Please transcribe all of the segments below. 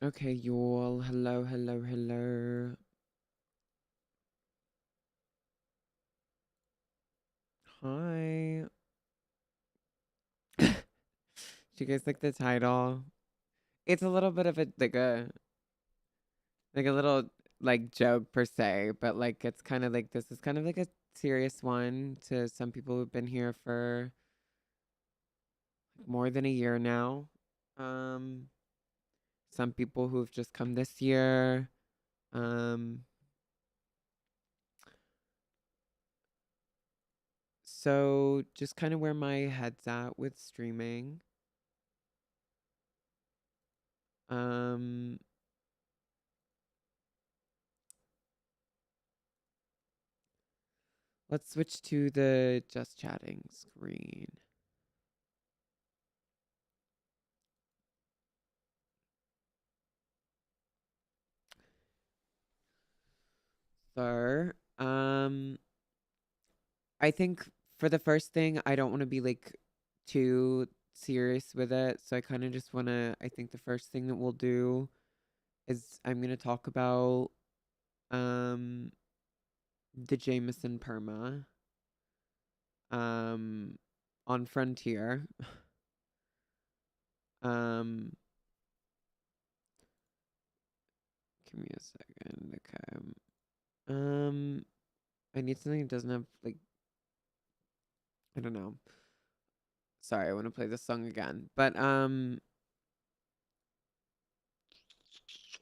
Okay, y'all. Hello, hello, hello. Hi. Do you guys like the title? It's a little bit of a like a little like joke per se, but like it's kind of like this is kind of like a serious one to some people who've been here for more than a year now. Um, some people who've just come this year. Um, so just kind of where my head's at with streaming. Um, let's switch to the just chatting screen. So, I think for the first thing, I don't want to be like too serious with it. So I kind of just want to, I think the first thing that we'll do is I'm going to talk about um the Jameson Perma um on Frontier. Um Give me a second. Okay. Um I need something that doesn't have like I don't know. Sorry, I want to play this song again. But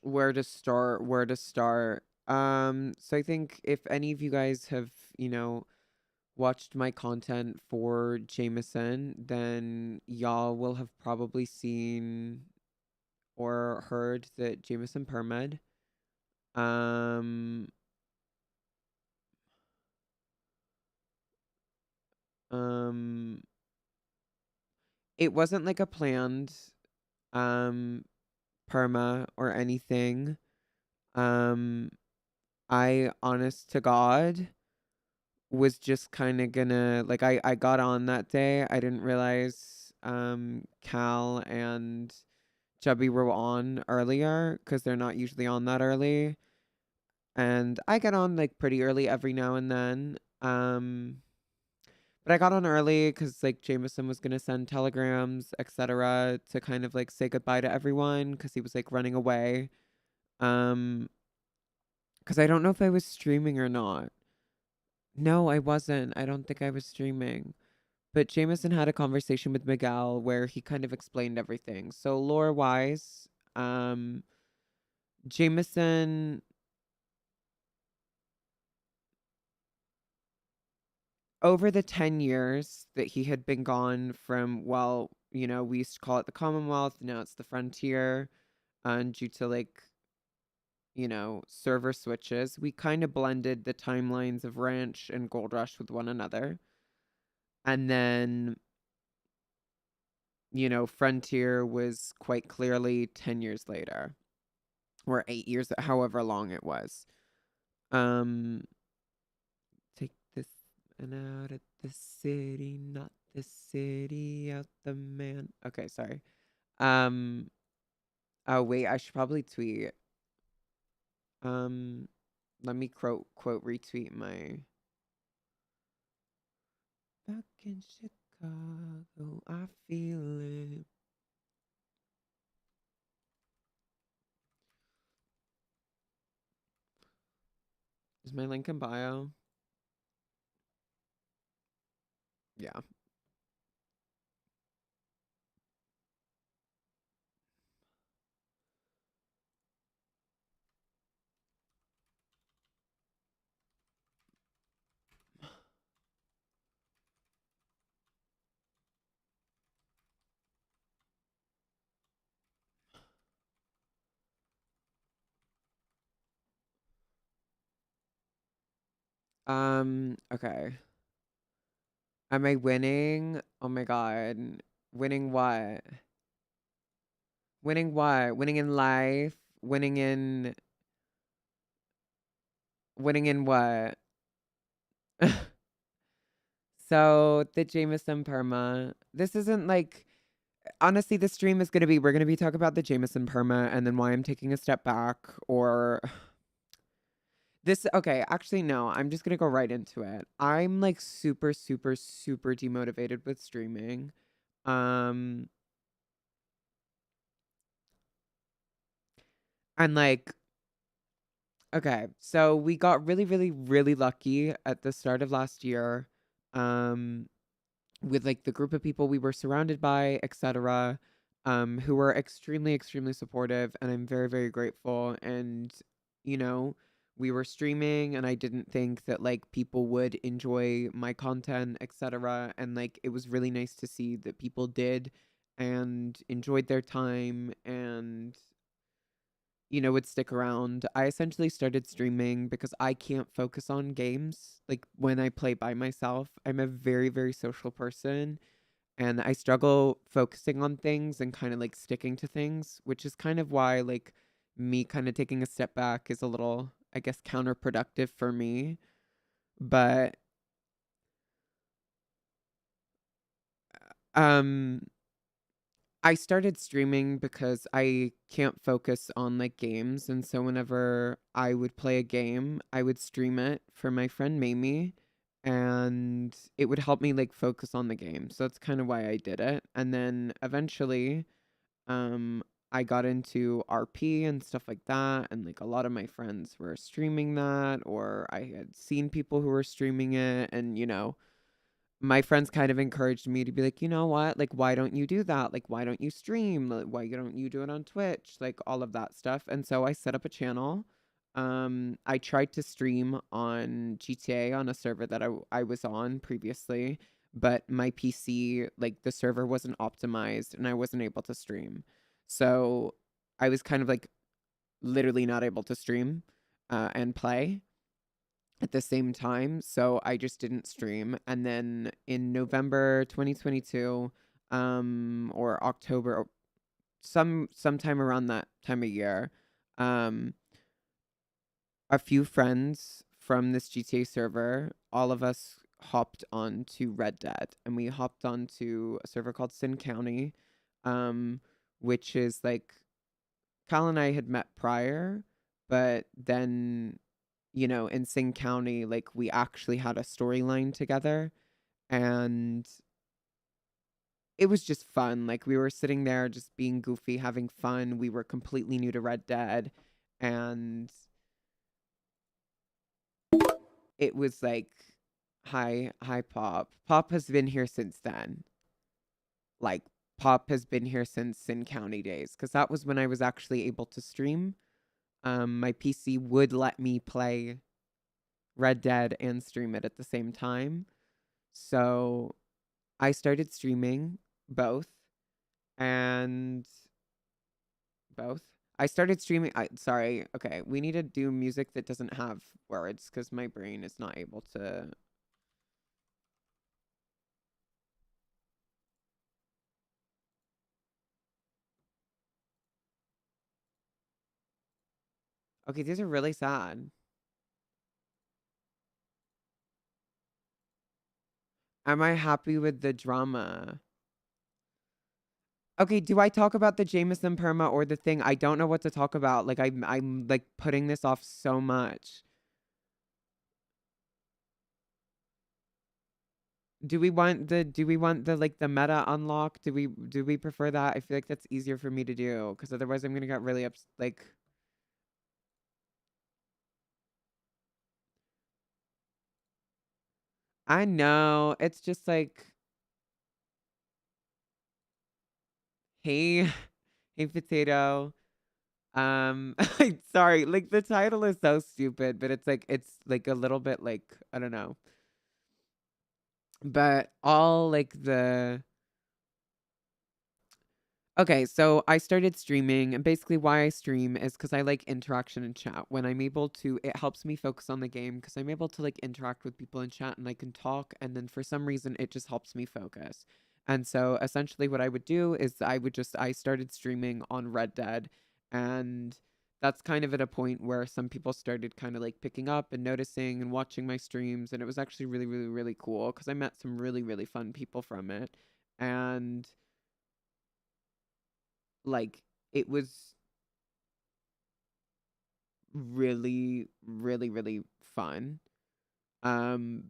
where to start, where to start. So I think if any of you guys have, you know, watched my content for Jameson, then y'all will have probably seen or heard that Jameson Permed. Um um it wasn't like a planned um perma or anything. Um I honest to God was just kind of gonna like I got on that day. I didn't realize Cal and Chubby were on earlier because they're not usually on that early. And I get on like pretty early every now and then. But I got on early because like Jameson was gonna send telegrams, etc., to kind of like say goodbye to everyone because he was like running away. Um, because I don't know if I was streaming or not. No, I wasn't. I don't think I was streaming. But Jameson had a conversation with Miguel where he kind of explained everything. So lore wise, um, Jameson over the 10 years that he had been gone from, well, you know, we used to call it the Commonwealth, now it's the Frontier, and due to like, you know, server switches, we kind of blended the timelines of Ranch and Gold Rush with one another. And then, you know, Frontier was quite clearly 10 years later, or 8 years, however long it was. Um, take this man out of the city, not the city out the man. Okay, sorry. Um, oh wait, I should probably tweet. Um, Let me quote retweet my back in Chicago. I feel it. Is my link in bio? Yeah. Okay. Am I winning? Oh my God. Winning what? Winning what? Winning in life? Winning in what? So the Jameson Perma. This isn't like honestly, this stream is we're gonna be talking about the Jameson perma and then why I'm taking a step back or this. Okay, actually, no, I'm just gonna go right into it. I'm like super, super, super demotivated with streaming. Um, and like, okay, so we got really, really, really lucky at the start of last year, um, with like the group of people we were surrounded by, etc., who were extremely, extremely supportive, and I'm very, very grateful. And you know, we were streaming, and I didn't think that like people would enjoy my content, etc. And like it was really nice to see that people did and enjoyed their time and would stick around. I essentially started streaming because I can't focus on games. Like when I play by myself, I'm a very, very social person and I struggle focusing on things and kind of like sticking to things, which is kind of why like me kind of taking a step back is a little, I guess, counterproductive for me. But um I started streaming because I can't focus on like games. And so whenever I would play a game, I would stream it for my friend Mamie and it would help me like focus on the game. So that's kind of why I did it. And then eventually, um, I got into RP and stuff like that. And like a lot of my friends were streaming that, or I had seen people who were streaming it. And, my friends kind of encouraged me to be like, you know what? Like, why don't you do that? Like, why don't you stream? Like, why don't you do it on Twitch? Like, all of that stuff. And so I set up a channel. I tried to stream on GTA on a server that I was on previously, but my PC, like, the server wasn't optimized and I wasn't able to stream. So I was kind of like literally not able to stream and play at the same time, so I just didn't stream. And then in November 2022, or October, or sometime around that time of year, um, a few friends from this GTA server, all of us hopped onto Red Dead, and we hopped onto a server called Sin County, um, which is like Cal and I had met prior, but then in Sing County, like we actually had a storyline together and it was just fun. Like we were sitting there just being goofy, having fun. We were completely new to Red Dead and it was like, hi, Pop. Pop has been here since then. Like, Pop has been here since Sin County days because that was when I was actually able to stream. My PC would let me play Red Dead and stream it at the same time. So I started streaming both and both. I started streaming. Sorry. Okay. We need to do music that doesn't have words because my brain is not able to. Okay. These are really sad. Am I happy with the drama? Okay. Do I talk about the Jameson perma or the thing? I don't know what to talk about. Like, I'm like putting this off so much. Do we want the like the meta unlock? Do we prefer that? I feel like that's easier for me to do because otherwise I'm gonna get really like I know. It's just like, hey, hey potato. Sorry, like the title is so stupid, but it's like a little bit like I don't know. But all like the okay, so I started streaming, and basically why I stream is because I like interaction in chat. When I'm able to, it helps me focus on the game because I'm able to like interact with people in chat and I can talk, and then for some reason it just helps me focus. And so essentially what I would do is I started streaming on Red Dead, and that's kind of at a point where some people started kind of like picking up and noticing and watching my streams, and it was actually really, really, really cool because I met some really, really fun people from it. And like, it was really, really, really fun.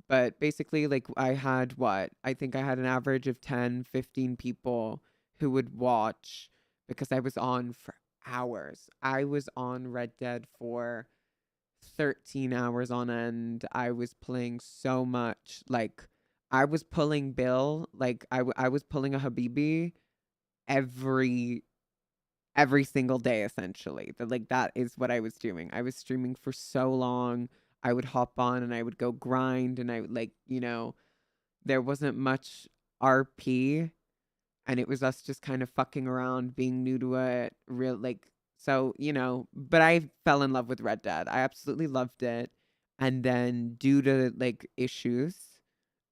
But basically, like, I had what? I think I had an average of 10, 15 people who would watch because I was on for hours. I was on Red Dead for 13 hours on end. I was playing so much. Like, I was pulling Bill, like, I was pulling a Habibi every every single day essentially. Like, that is what I was doing. I was streaming for so long. I would hop on and I would go grind and I would, like, there wasn't much RP and it was us just kind of fucking around, being new to it, real, like, so, but I fell in love with Red Dead. I absolutely loved it. And then due to like issues,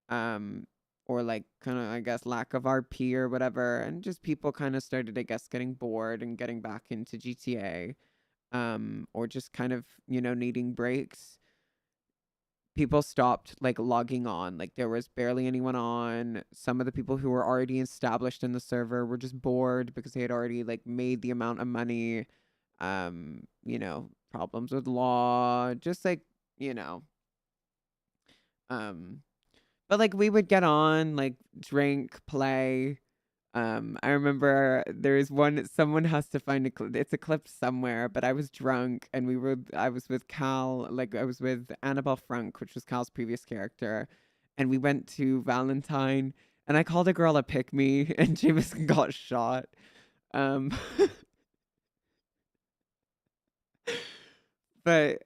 um, or like kind of, I guess, lack of RP or whatever, and just people kind of started, I guess, getting bored and getting back into GTA, or just kind of, needing breaks. People stopped like logging on. Like, there was barely anyone on. Some of the people who were already established in the server were just bored because they had already like made the amount of money. Problems with law, just like, you know, um but like we would get on, like, drink, play. I remember there's one, someone has to find a clip. It's a clip somewhere, but I was drunk and I was with Cal, like I was with Annabelle Frank, which was Cal's previous character, and we went to Valentine, and I called a girl a pick me, and Jameson got shot. Um, but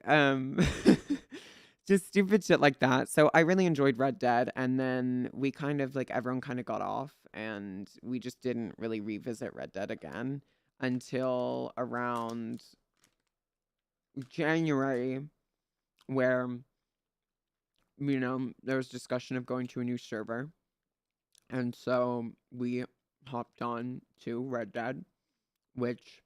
just stupid shit like that. So I really enjoyed Red Dead, and then we kind of like everyone kind of got off, and we just didn't really revisit Red Dead again until around January, where there was discussion of going to a new server, and so we hopped on to Red Dead, which,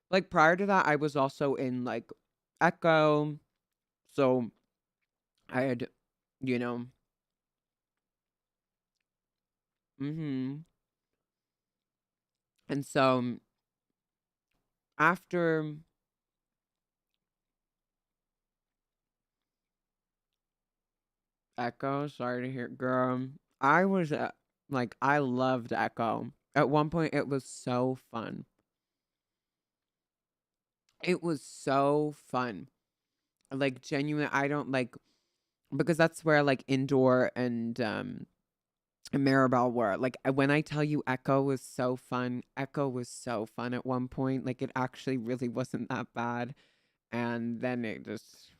like, prior to that I was also in like Echo, so I had, you know, mhm. And so after Echo, sorry to hear, girl, I was like, I loved Echo. At one point, it was so fun. It was so fun. Like, genuine, I don't like, because that's where like Indoor and Maribel were. Like, when I tell you Echo was so fun, Echo was so fun at one point. Like, it actually really wasn't that bad. And then it just,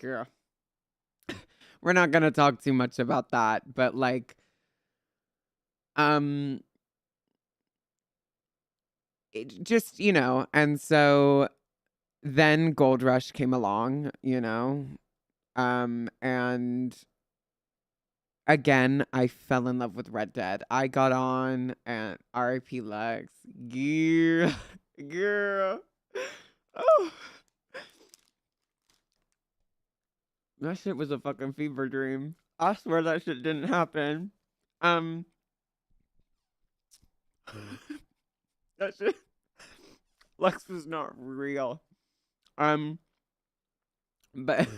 girl, we're not gonna talk too much about that, but like, um, it just, and so then Gold Rush came along, and again, I fell in love with Red Dead. I got on and RIP Lex. Girl, girl. Oh, that shit was a fucking fever dream. I swear that shit didn't happen. Um, that shit, Lex was not real. Um, but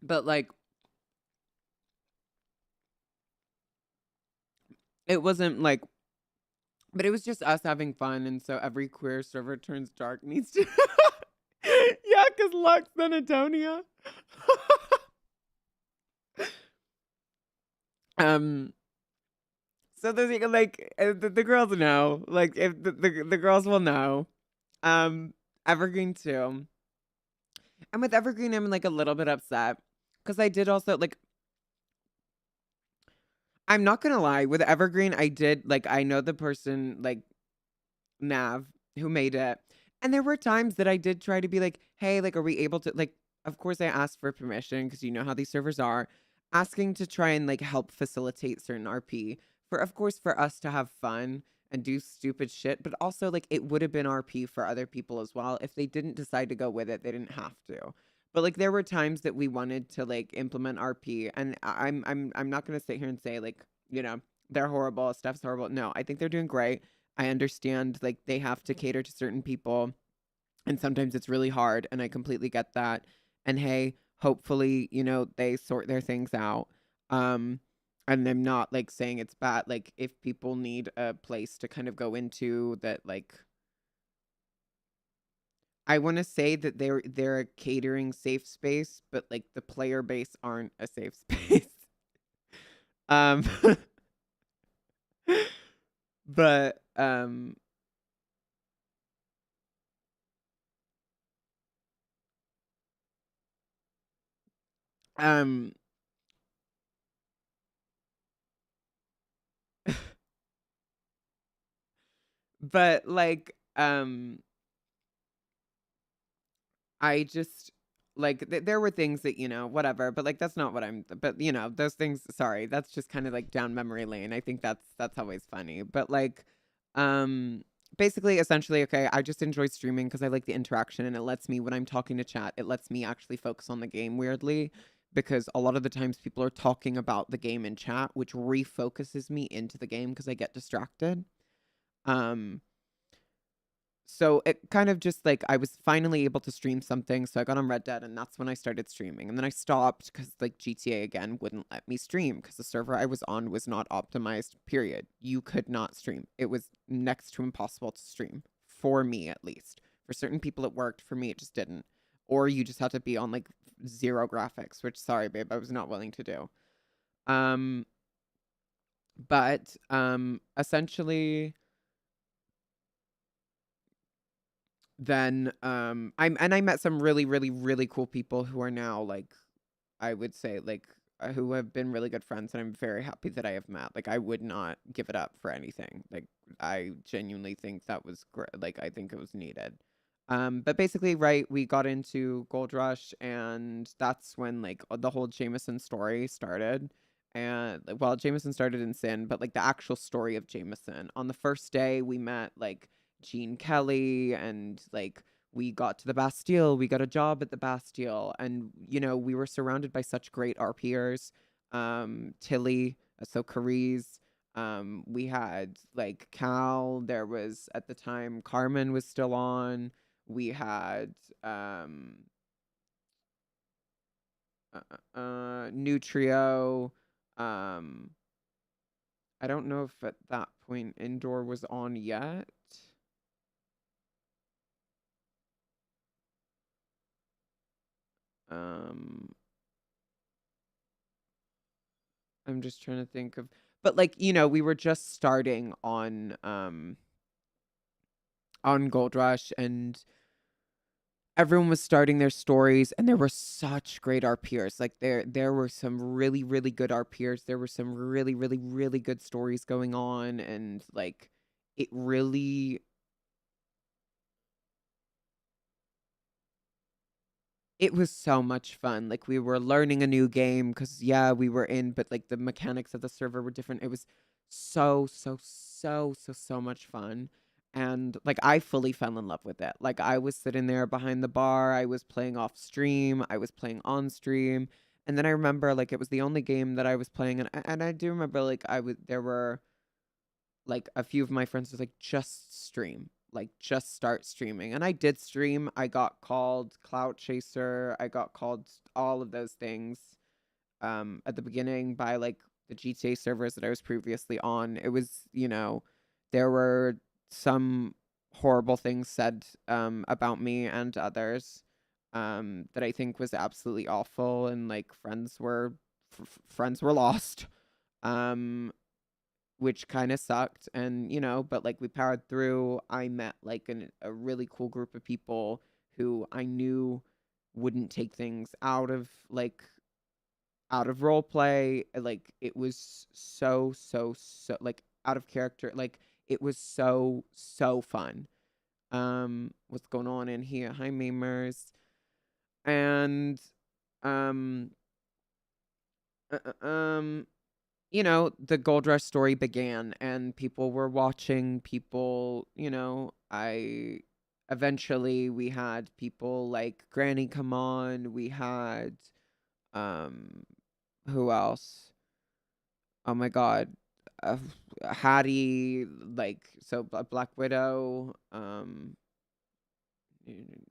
but like, it wasn't like, but it was just us having fun, and so every queer server turns dark needs to. Yeah, because Lux then Antonia. um, so there's like the girls know, like, if the girls will know. Um, Evergreen too, and with Evergreen, I'm like a little bit upset because I did also like. I'm not gonna lie, with Evergreen, I did like, I know the person, like, Nav, who made it. And there were times that I did try to be like, "Hey, like, are we able to like," of course I asked for permission because you know how these servers are, asking to try and like help facilitate certain RP for, of course, for us to have fun and do stupid shit, but also like it would have been RP for other people as well. If they didn't decide to go with it, they didn't have to. But, like, there were times that we wanted to, like, implement RP, and I'm not gonna sit here and say, like, you know, they're horrible, stuff's horrible. No, I think they're doing great. I understand, like, they have to cater to certain people, and sometimes it's really hard, and I completely get that. And hey, hopefully, they sort their things out. Um, and I'm not, like, saying it's bad. Like, if people need a place to kind of go into that, like, I wanna say that they're a catering safe space, but, like, the player base aren't a safe space. Um, but, um, but, like, I just like, there were things that, whatever, but, like, that's not what but, those things sorry, that's just kinda, like, down memory lane. I think that's always funny, but, like, um, basically, essentially, okay, I just enjoy streaming because I like the interaction, and it lets me when I'm talking to chat, it lets me actually focus on the game weirdly, because a lot of the times people are talking about the game in chat, which refocuses me into the game because I get distracted. Um so it kind of just like I was finally able to stream something, so I got on Red Dead, and that's when I started streaming. And then I stopped because like GTA again wouldn't let me stream because the server I was on was not optimized, period. You could not stream. It was next to impossible to stream, for me at least. For certain people it worked, for me it just didn't. Or you just had to be on like zero graphics, which sorry babe, I was not willing to do. Um but essentially then I met some really really really cool people who are now like I would say like who have been really good friends, and I'm very happy that I have met. Like I would not give it up for anything. Like I genuinely think that was great. Like I think it was needed. But basically, right, we got into Gold Rush, and that's when like the whole Jameson story started. And like, well, Jameson started in Sin, but like the actual story of Jameson. On the first day, we met like Gene Kelly, and like we got to the Bastille, we got a job at the Bastille, and we were surrounded by such great RPers. Tilly, so Carice, we had like Cal, there was at the time Carmen was still on. We had Nutrio. Um I don't know if at that point Indoor was on yet. Um I'm just trying to think of, but like, we were just starting on Gold Rush, and everyone was starting their stories, and there were such great RPers. Like there were some really really good RPers. There were some really really really good stories going on, and like it really it was so much fun. Like we were learning a new game because yeah, we were in, but like the mechanics of the server were different. It was so much fun. And like I fully fell in love with it. Like I was sitting there behind the bar, I was playing off stream, I was playing on stream. And then I remember like it was the only game that I was playing, and I do remember like I was there were like a few of my friends was like, just stream, like just start streaming. And I did stream. I got called Clout Chaser. I got called all of those things at the beginning by like the GTA servers that I was previously on. It was, there were some horrible things said about me and others that I think was absolutely awful, and like friends were lost. Um which kind of sucked, and but like we powered through. I met like a really cool group of people who I knew wouldn't take things out of role play. Like it was so like out of character. Like it was so fun. What's going on in here? Hi memers. And um uh, um the Gold Rush story began, and people were watching. People, eventually we had people like Granny come on. We had um who else? Oh my god. Uh, Hattie, like so Black Widow,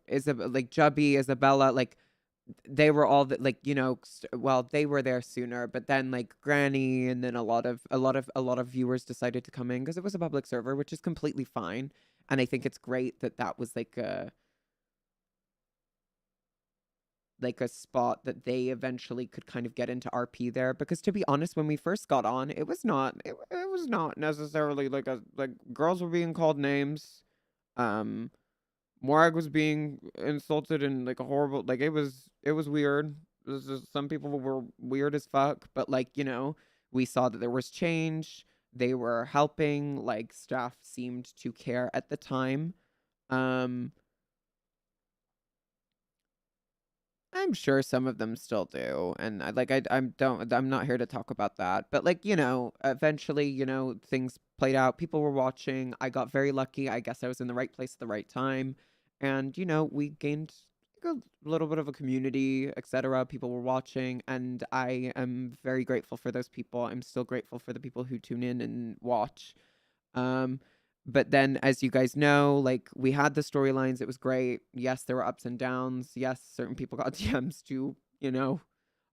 Isabel, like Jubby, Isabella, like they were all that, like, well, they were there sooner, but then like Granny, and then a lot of viewers decided to come in because it was a public server, which is completely fine. And I think it's great that that was like a spot that they eventually could kind of get into RP there, because to be honest, when we first got on, it was not necessarily like girls were being called names. um Morag was being insulted and like a horrible, like it was weird. It was just, some people were weird as fuck, but like, we saw that there was change. They were helping, like staff seemed to care at the time. Um I'm sure some of them still do, and I'm not here to talk about that. But like, eventually, things played out. People were watching. I got very lucky. I guess I was in the right place at the right time, and we gained like a little bit of a community, etc. People were watching, and I am very grateful for those people. I'm still grateful for the people who tune in and watch. Um, but then, as you guys know, like we had the storylines. It was great. Yes, there were ups and downs. Yes, certain people got DMs to,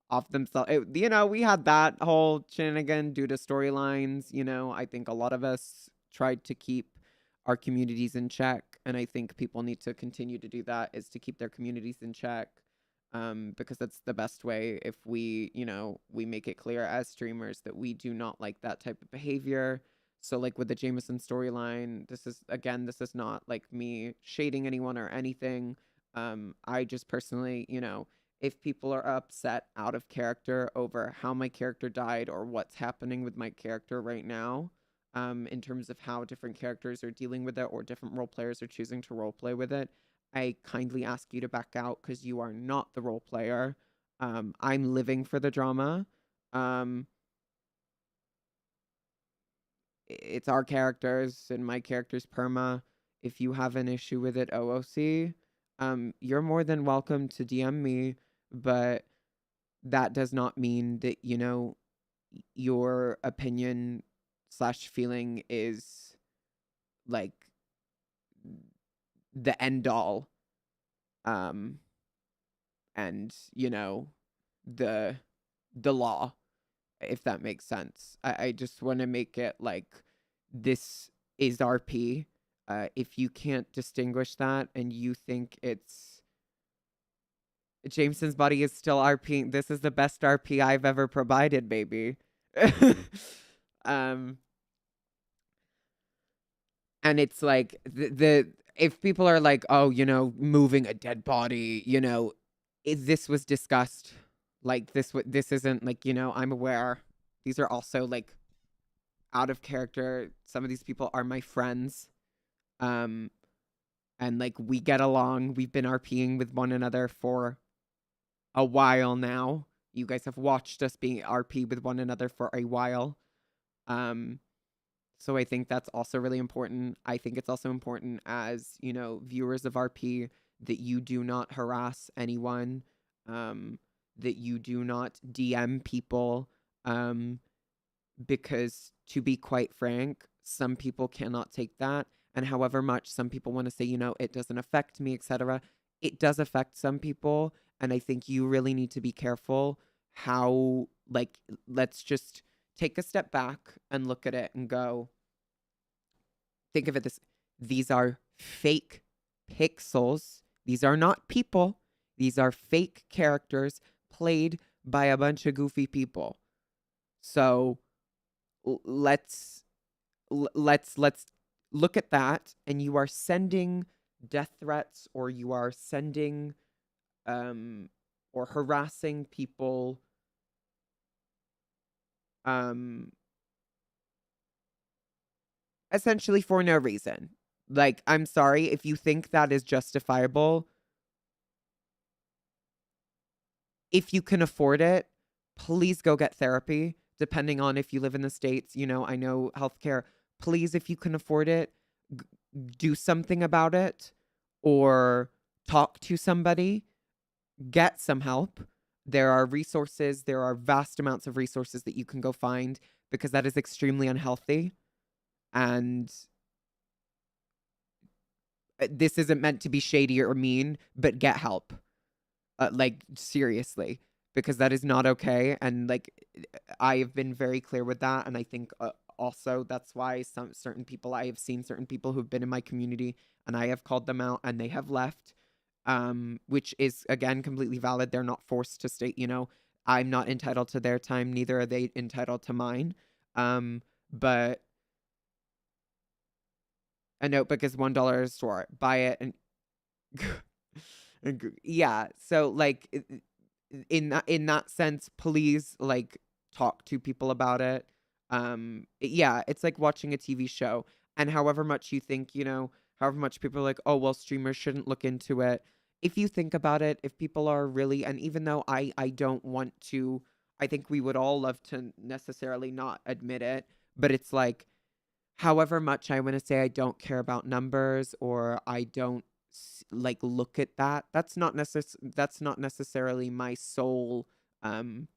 off themselves. We had that whole shenanigan due to storylines. I think a lot of us tried to keep our communities in check. And I think people need to continue to do that, is to keep their communities in check. Because that's the best way, if we make it clear as streamers that we do not like that type of behavior. So like with the Jameson storyline, this is not like me shading anyone or anything. I just personally, if people are upset out of character over how my character died or what's happening with my character right now, in terms of how different characters are dealing with it or different role players are choosing to role play with it, I kindly ask you to back out, because you are not the role player. I'm living for the drama. Um, it's our characters and my character's perma. If you have an issue with it, OOC, you're more than welcome to DM me, but that does not mean that, your opinion slash feeling is like the end all. Um, and the the law, if that makes sense. I just want to make it like, this is RP. If you can't distinguish that and you think it's Jameson's body is still RP, this is the best RP I've ever provided, baby. um, and it's like the if people are like, oh, moving a dead body, this was discussed. Like this isn't like, I'm aware. These are also like out of character. Some of these people are my friends. Um, and like we get along. We've been RPing with one another for a while now. You guys have watched us being RP with one another for a while. Um, so I think that's also really important. I think it's also important, as, viewers of RP, that you do not harass anyone, that you do not DM people, because to be quite frank, some people cannot take that. And however much some people want to say, it doesn't affect me, etc., it does affect some people. And I think you really need to be careful how, like, let's just take a step back and look at it and go, think of it this: these are fake pixels. These are not people. These are fake characters played by a bunch of goofy people. So let's let's look at that. And you are sending death threats, or you are sending or harassing people um essentially for no reason. Like, I'm sorry, if you think that is justifiable, if you can afford it, please go get therapy. Depending on if you live in the States, I know healthcare. Please, if you can afford it, do something about it. or talk to somebody, get some help. There are resources, there are vast amounts of resources that you can go find, because that is extremely unhealthy. And this isn't meant to be shady or mean, but get help. Like, seriously, because that is not okay. And like, I have been very clear with that. And I think also that's why some certain people, I have seen certain people who've been in my community and I have called them out and they have left, which is again completely valid. They're not forced to stay, I'm not entitled to their time, neither are they entitled to mine. But a notebook is $1 at a store. Buy it and yeah. So like, in that sense, please, like, talk to people about it. Yeah, it's like watching a TV show, and however much you think, however much people are like, oh well, streamers shouldn't look into it. If you think about it, if people are really, and even though I don't want to, I think we would all love to necessarily not admit it, but it's like, however much I want to say I don't care about numbers, or I don't like look at that, that's not necessarily my sole um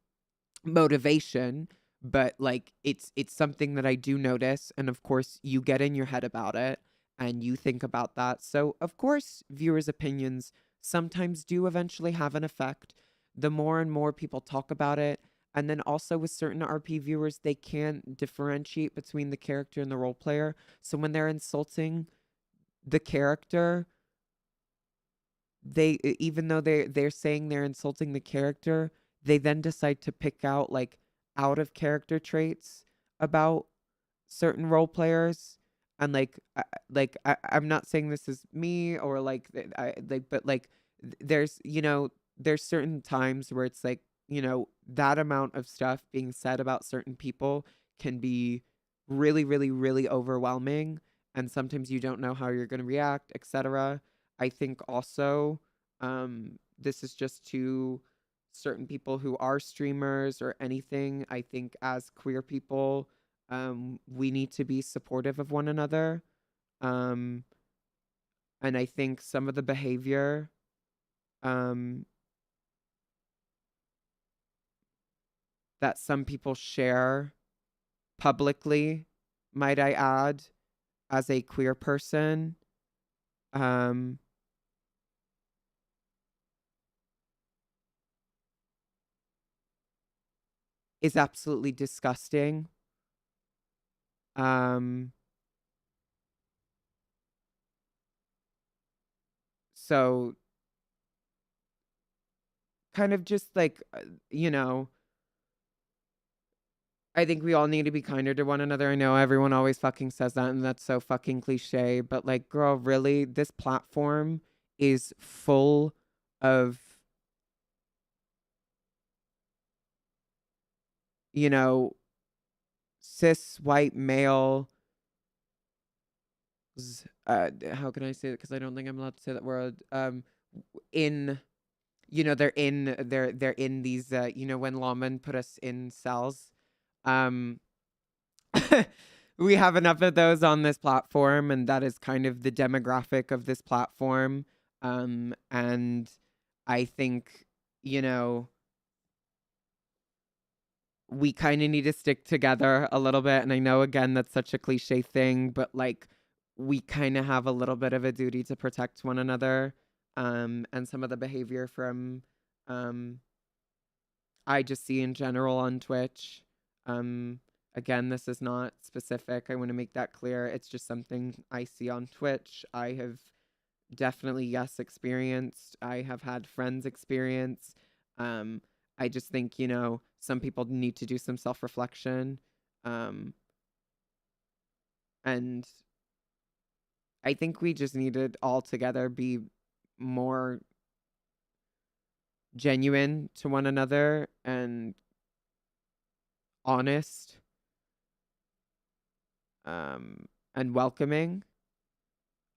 motivation. But like, it's something that I do notice, and of course you get in your head about it and you think about that. So of course viewers' opinions sometimes do eventually have an effect. The more and more people talk about it, and then also with certain RP viewers, they can't differentiate between the character and the role player. So when they're insulting the character, even though they're saying they're insulting the character, they then decide to pick out like out of character traits about certain role players. And I'm not saying this is me, or like but like, there's there's certain times where it's like, that amount of stuff being said about certain people can be really, really, really overwhelming, and sometimes you don't know how you're going to react, etc. I think also, this is just to certain people who are streamers or anything. I think as queer people, we need to be supportive of one another. Um, and I think some of the behavior, um, that some people share publicly, might I add, as a queer person, um, is absolutely disgusting. Um, so kind of just like, you know, I think we all need to be kinder to one another. I know everyone always fucking says that, and that's so fucking cliche, but like, girl, really, this platform is full of, you know, cis white male, how can I say it? Because I don't think I'm allowed to say that word. In, they're in these, when lawmen put us in cells. Um, we have enough of those on this platform, and that is kind of the demographic of this platform. And I think, you know, we kind of need to stick together a little bit. And I know, again, that's such a cliche thing, but like, we kind of have a little bit of a duty to protect one another. And some of the behavior from, um, I just see in general on Twitch. Um, Again, this is not specific. I want to make that clear. It's just something I see on Twitch. I have definitely, yes, experienced. I have had friends experience. Um, I just think, some people need to do some self reflection. Um, and I think we just need to all together be more genuine to one another and honest, and welcoming.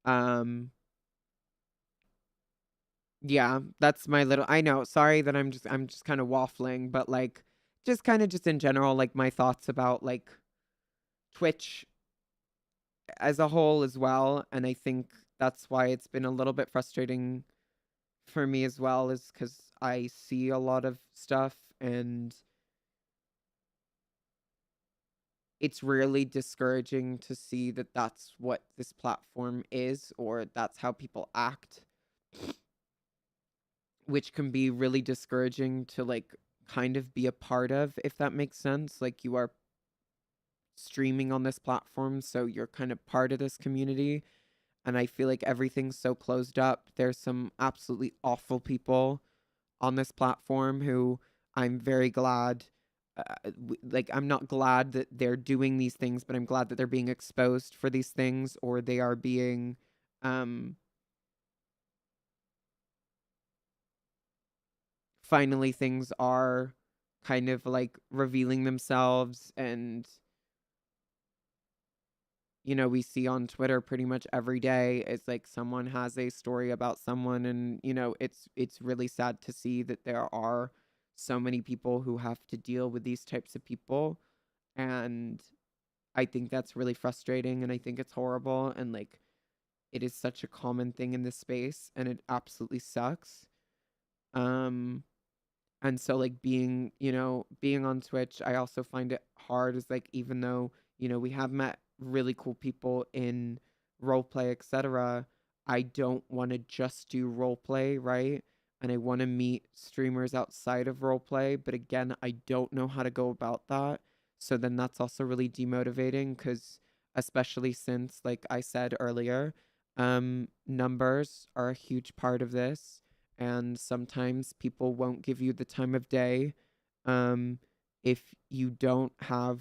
Um, yeah, that's my little, I know, sorry that I'm just kind of waffling, but like, just kind of just in general, like my thoughts about like Twitch as a whole as well. And I think that's why it's been a little bit frustrating for me as well, is because I see a lot of stuff and it's really discouraging to see that that's what this platform is, or that's how people act, which can be really discouraging to like kind of be a part of, if that makes sense. Like, you are streaming on this platform, so you're kind of part of this community. And I feel like everything's so closed up. There's some absolutely awful people on this platform who I'm very glad. Like, I'm not glad that they're doing these things, but I'm glad that they're being exposed for these things, or they are being, um, finally things are kind of like revealing themselves. And we see on Twitter pretty much every day, it's like someone has a story about someone, and it's really sad to see that there are so many people who have to deal with these types of people. And I think that's really frustrating, and I think it's horrible, and like, it is such a common thing in this space, and it absolutely sucks. Um and so, like, being on Twitch, I also find it hard, is like, even though, we have met really cool people in roleplay, etc., I don't want to just do roleplay, right? And I want to meet streamers outside of roleplay, but again, I don't know how to go about that. So then that's also really demotivating, because especially since, like I said earlier, numbers are a huge part of this, and sometimes people won't give you the time of day, um, if you don't have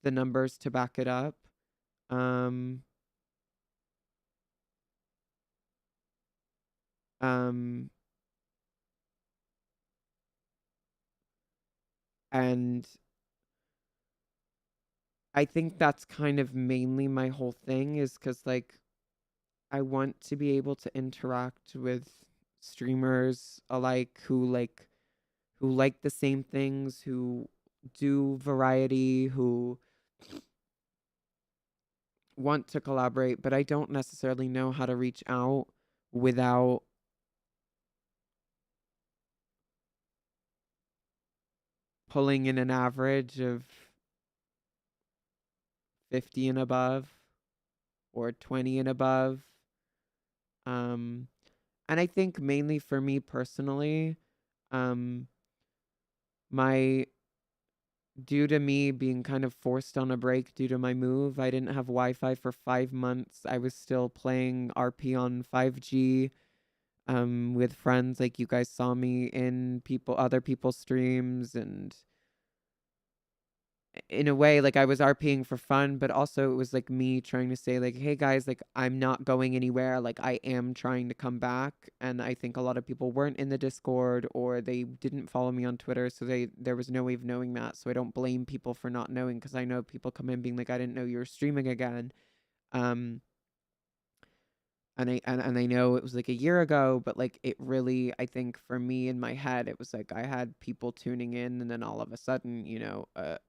the numbers to back it up. Um, um, and I think that's kind of mainly my whole thing, is because, like, I want to be able to interact with streamers alike, who like the same things, who do variety, who want to collaborate, but I don't necessarily know how to reach out without pulling in an average of 50 and above, or 20 and above. Um, and I think mainly for me personally, um, my due to me being kind of forced on a break due to my move, I didn't have Wi-Fi for 5 months. I was still playing RP on 5G, with friends. Like, you guys saw me in other people's streams, and in a way, like, I was RPing for fun, but also it was like me trying to say, like, hey guys, like, I'm not going anywhere. Like, I am trying to come back. And I think a lot of people weren't in the Discord, or they didn't follow me on Twitter, so there was no way of knowing that. So I don't blame people for not knowing, because I know people come in being like, I didn't know you were streaming again. Um and I know it was like a year ago, but like, it really, I think for me in my head, it was like I had people tuning in, and then all of a sudden, a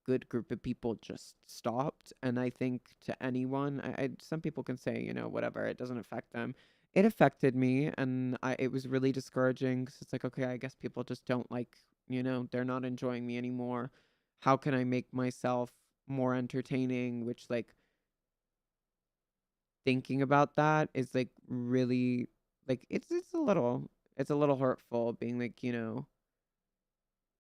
good group of people just stopped. And I think to anyone, some people can say, whatever, it doesn't affect them. It affected me, and it was really discouraging, because it's like, okay, I guess people just don't like, they're not enjoying me anymore. How can I make myself more entertaining? Which, like, thinking about that is like really, like, it's a little hurtful, being like,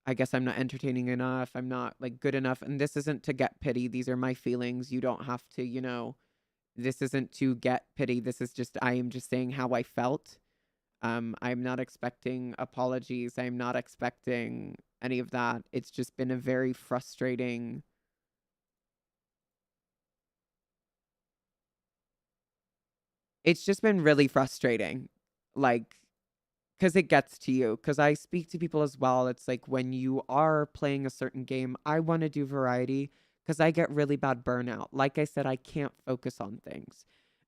I guess I'm not entertaining enough, I'm not like good enough. And this isn't to get pity, these are my feelings. You don't have to, this isn't to get pity, this is just, I am just saying how I felt. I'm not expecting apologies, I'm not expecting any of that. It's just been a very frustrating, it's just been really frustrating. Like, because it gets to you. Because I speak to people as well. It's like, when you are playing a certain game, I want to do variety, because I get really bad burnout. Like I said, I can't focus on things.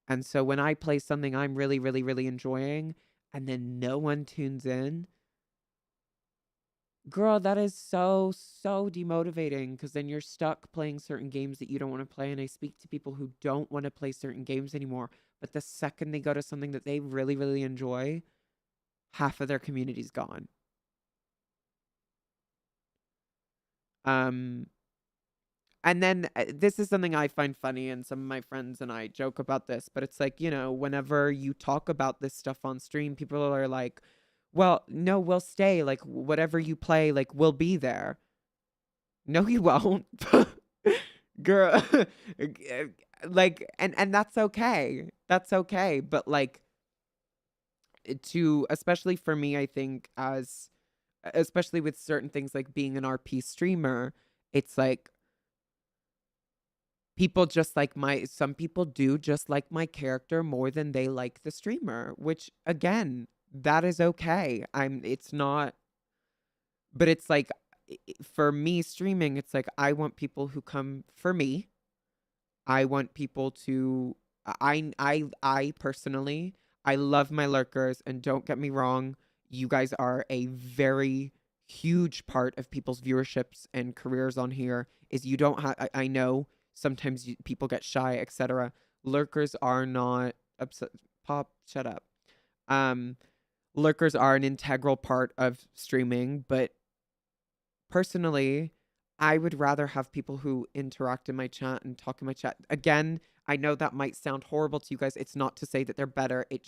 And so when I play something I'm really, really, really enjoying, and then no one tunes in, Girl, that is so, so demotivating because then you're stuck playing certain games that you don't want to play. And I speak to people who don't want to play certain games anymore. But the second they go to something that they really, really enjoy, half of their community's gone. Um, and then this is something I find funny, and some of my friends and I joke about this, but it's like, whenever you talk about this stuff on stream, people are like, well, no, we'll stay. Like, whatever you play, like, we'll be there. No, you won't. Girl. Like, and that's okay. That's okay. But like, to especially for me, I think, as especially with certain things like being an RP streamer, it's like people just like my some people do just like my character more than they like the streamer, which again, that is okay. It's not, but it's like for me streaming, it's like I want people who come for me. I want people to I personally, I love my lurkers, and don't get me wrong, you guys are a very huge part of people's viewerships and careers on here. Is you don't have I know sometimes people get shy, etc. Lurkers are not upset. Pop, shut up. Um Lurkers are an integral part of streaming, but personally, I would rather have people who interact in my chat and talk in my chat. Again, I know that might sound horrible to you guys. It's not to say that they're better. It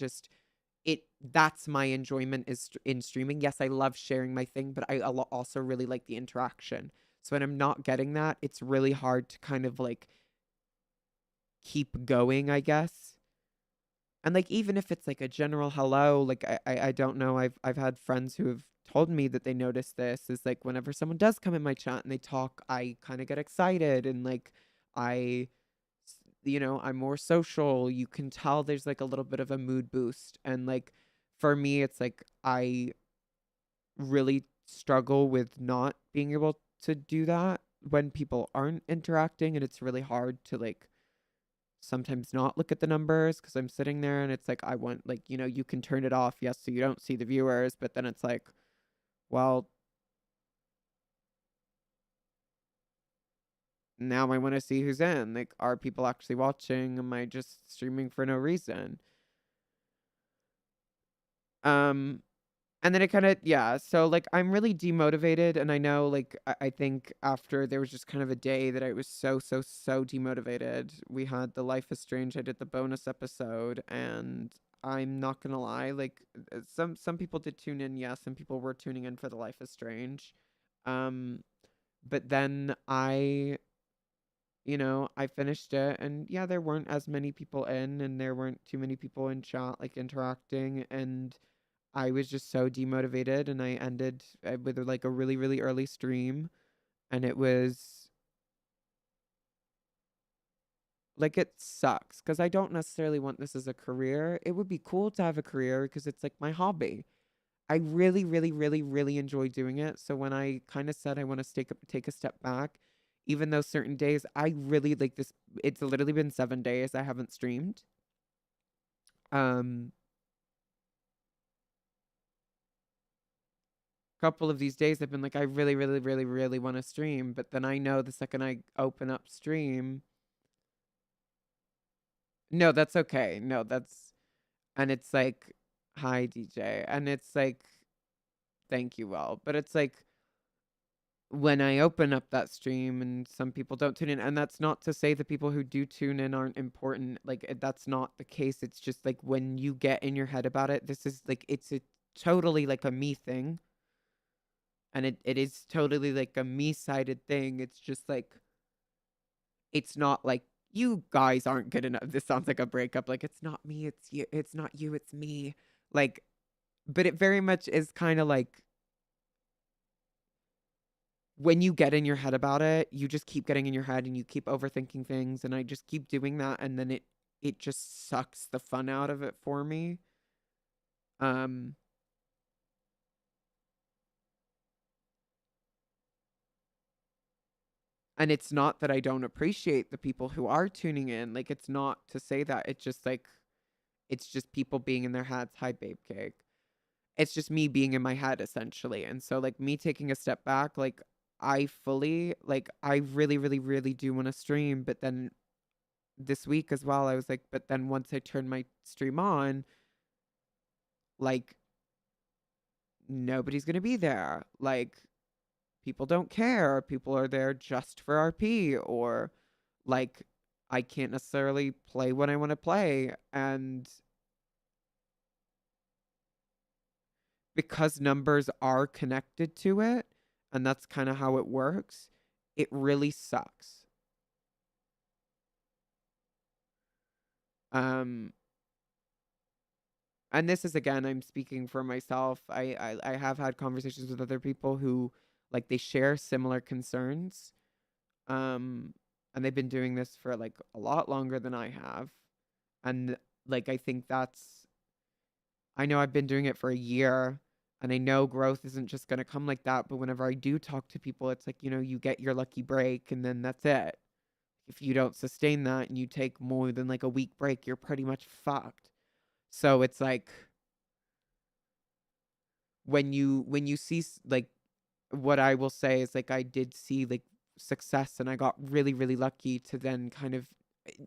that's my enjoyment is in streaming. Yes, I love sharing my thing, but I also really like the interaction. So when I'm not getting that, it's really hard to kind of like keep going, I guess. And like even if it's like a general hello, like I don't know. I've had friends who have told me that they notice this is like whenever someone does come in my chat and they talk, I kind of get excited and like I I'm more social. You can tell there's like a little bit of a mood boost. And like for me, it's like I really struggle with not being able to do that when people aren't interacting, and it's really hard to like sometimes not look at the numbers because I'm sitting there and it's like I want like you can turn it off, yes, so you don't see the viewers, but then it's like, well, now I want to see who's in. Like, are people actually watching? Am I just streaming for no reason? Um and then it kind of, yeah, so like I'm really demotivated, and I know like I think after there was just kind of a day that I was so so so demotivated. We had the Life is Strange, I did the bonus episode, and I'm not gonna lie, like some people did tune in, yes, some people were tuning in for the Life is Strange. um but then I finished it, and yeah, there weren't as many people in, and there weren't too many people in chat like interacting, and I was just so demotivated, and I ended with like a really, really early stream. And it was like, it sucks because I don't necessarily want this as a career. It would be cool to have a career because it's like my hobby. I really, really, really, really enjoy doing it. So when I kind of said I want to take a step back, even though certain days I really like this, it's literally been 7 days I haven't streamed. Um, Couple of these days I've been like, I really, really, really, really want to stream, but then I know the second I open up stream, no, that's okay. No, that's and it's like, hi DJ, and it's like, thank you, well, but it's like when I open up that stream and some people don't tune in, and that's not to say the people who do tune in aren't important. Like that's not the case. It's just like when you get in your head about it, this is like it's a totally like a me thing, and it is totally like a me sided thing. It's just like it's not like you guys aren't good enough. This sounds like a breakup. Like it's not me, it's you. It's not you, it's me. Like, but it very much is kind of like when you get in your head about it, you just keep getting in your head and you keep overthinking things, and I just keep doing that, and then it just sucks the fun out of it for me. Um and it's not that I don't appreciate the people who are tuning in. Like it's not to say that. It's just like it's just people being in their heads. Hi, babe cake. It's just me being in my head essentially. And so like me taking a step back, like I really, really, really do want to stream, but then this week as well, I was like, but then once I turn my stream on, like nobody's gonna be there. Like people don't care. People are there just for RP, or like I can't necessarily play when I want to play. And because numbers are connected to it, and that's kind of how it works, it really sucks. Um, and this is again, I'm speaking for myself. I have had conversations with other people who like they share similar concerns. Um, and they've been doing this for like a lot longer than I have. And like I think that's I know I've been doing it for a year, and I know growth isn't just going to come like that, but whenever I do talk to people, it's like, you get your lucky break and then that's it. If you don't sustain that and you take more than like a week break, you're pretty much fucked. So it's like when you see like what I will say is like I did see like success, and I got really really lucky to then kind of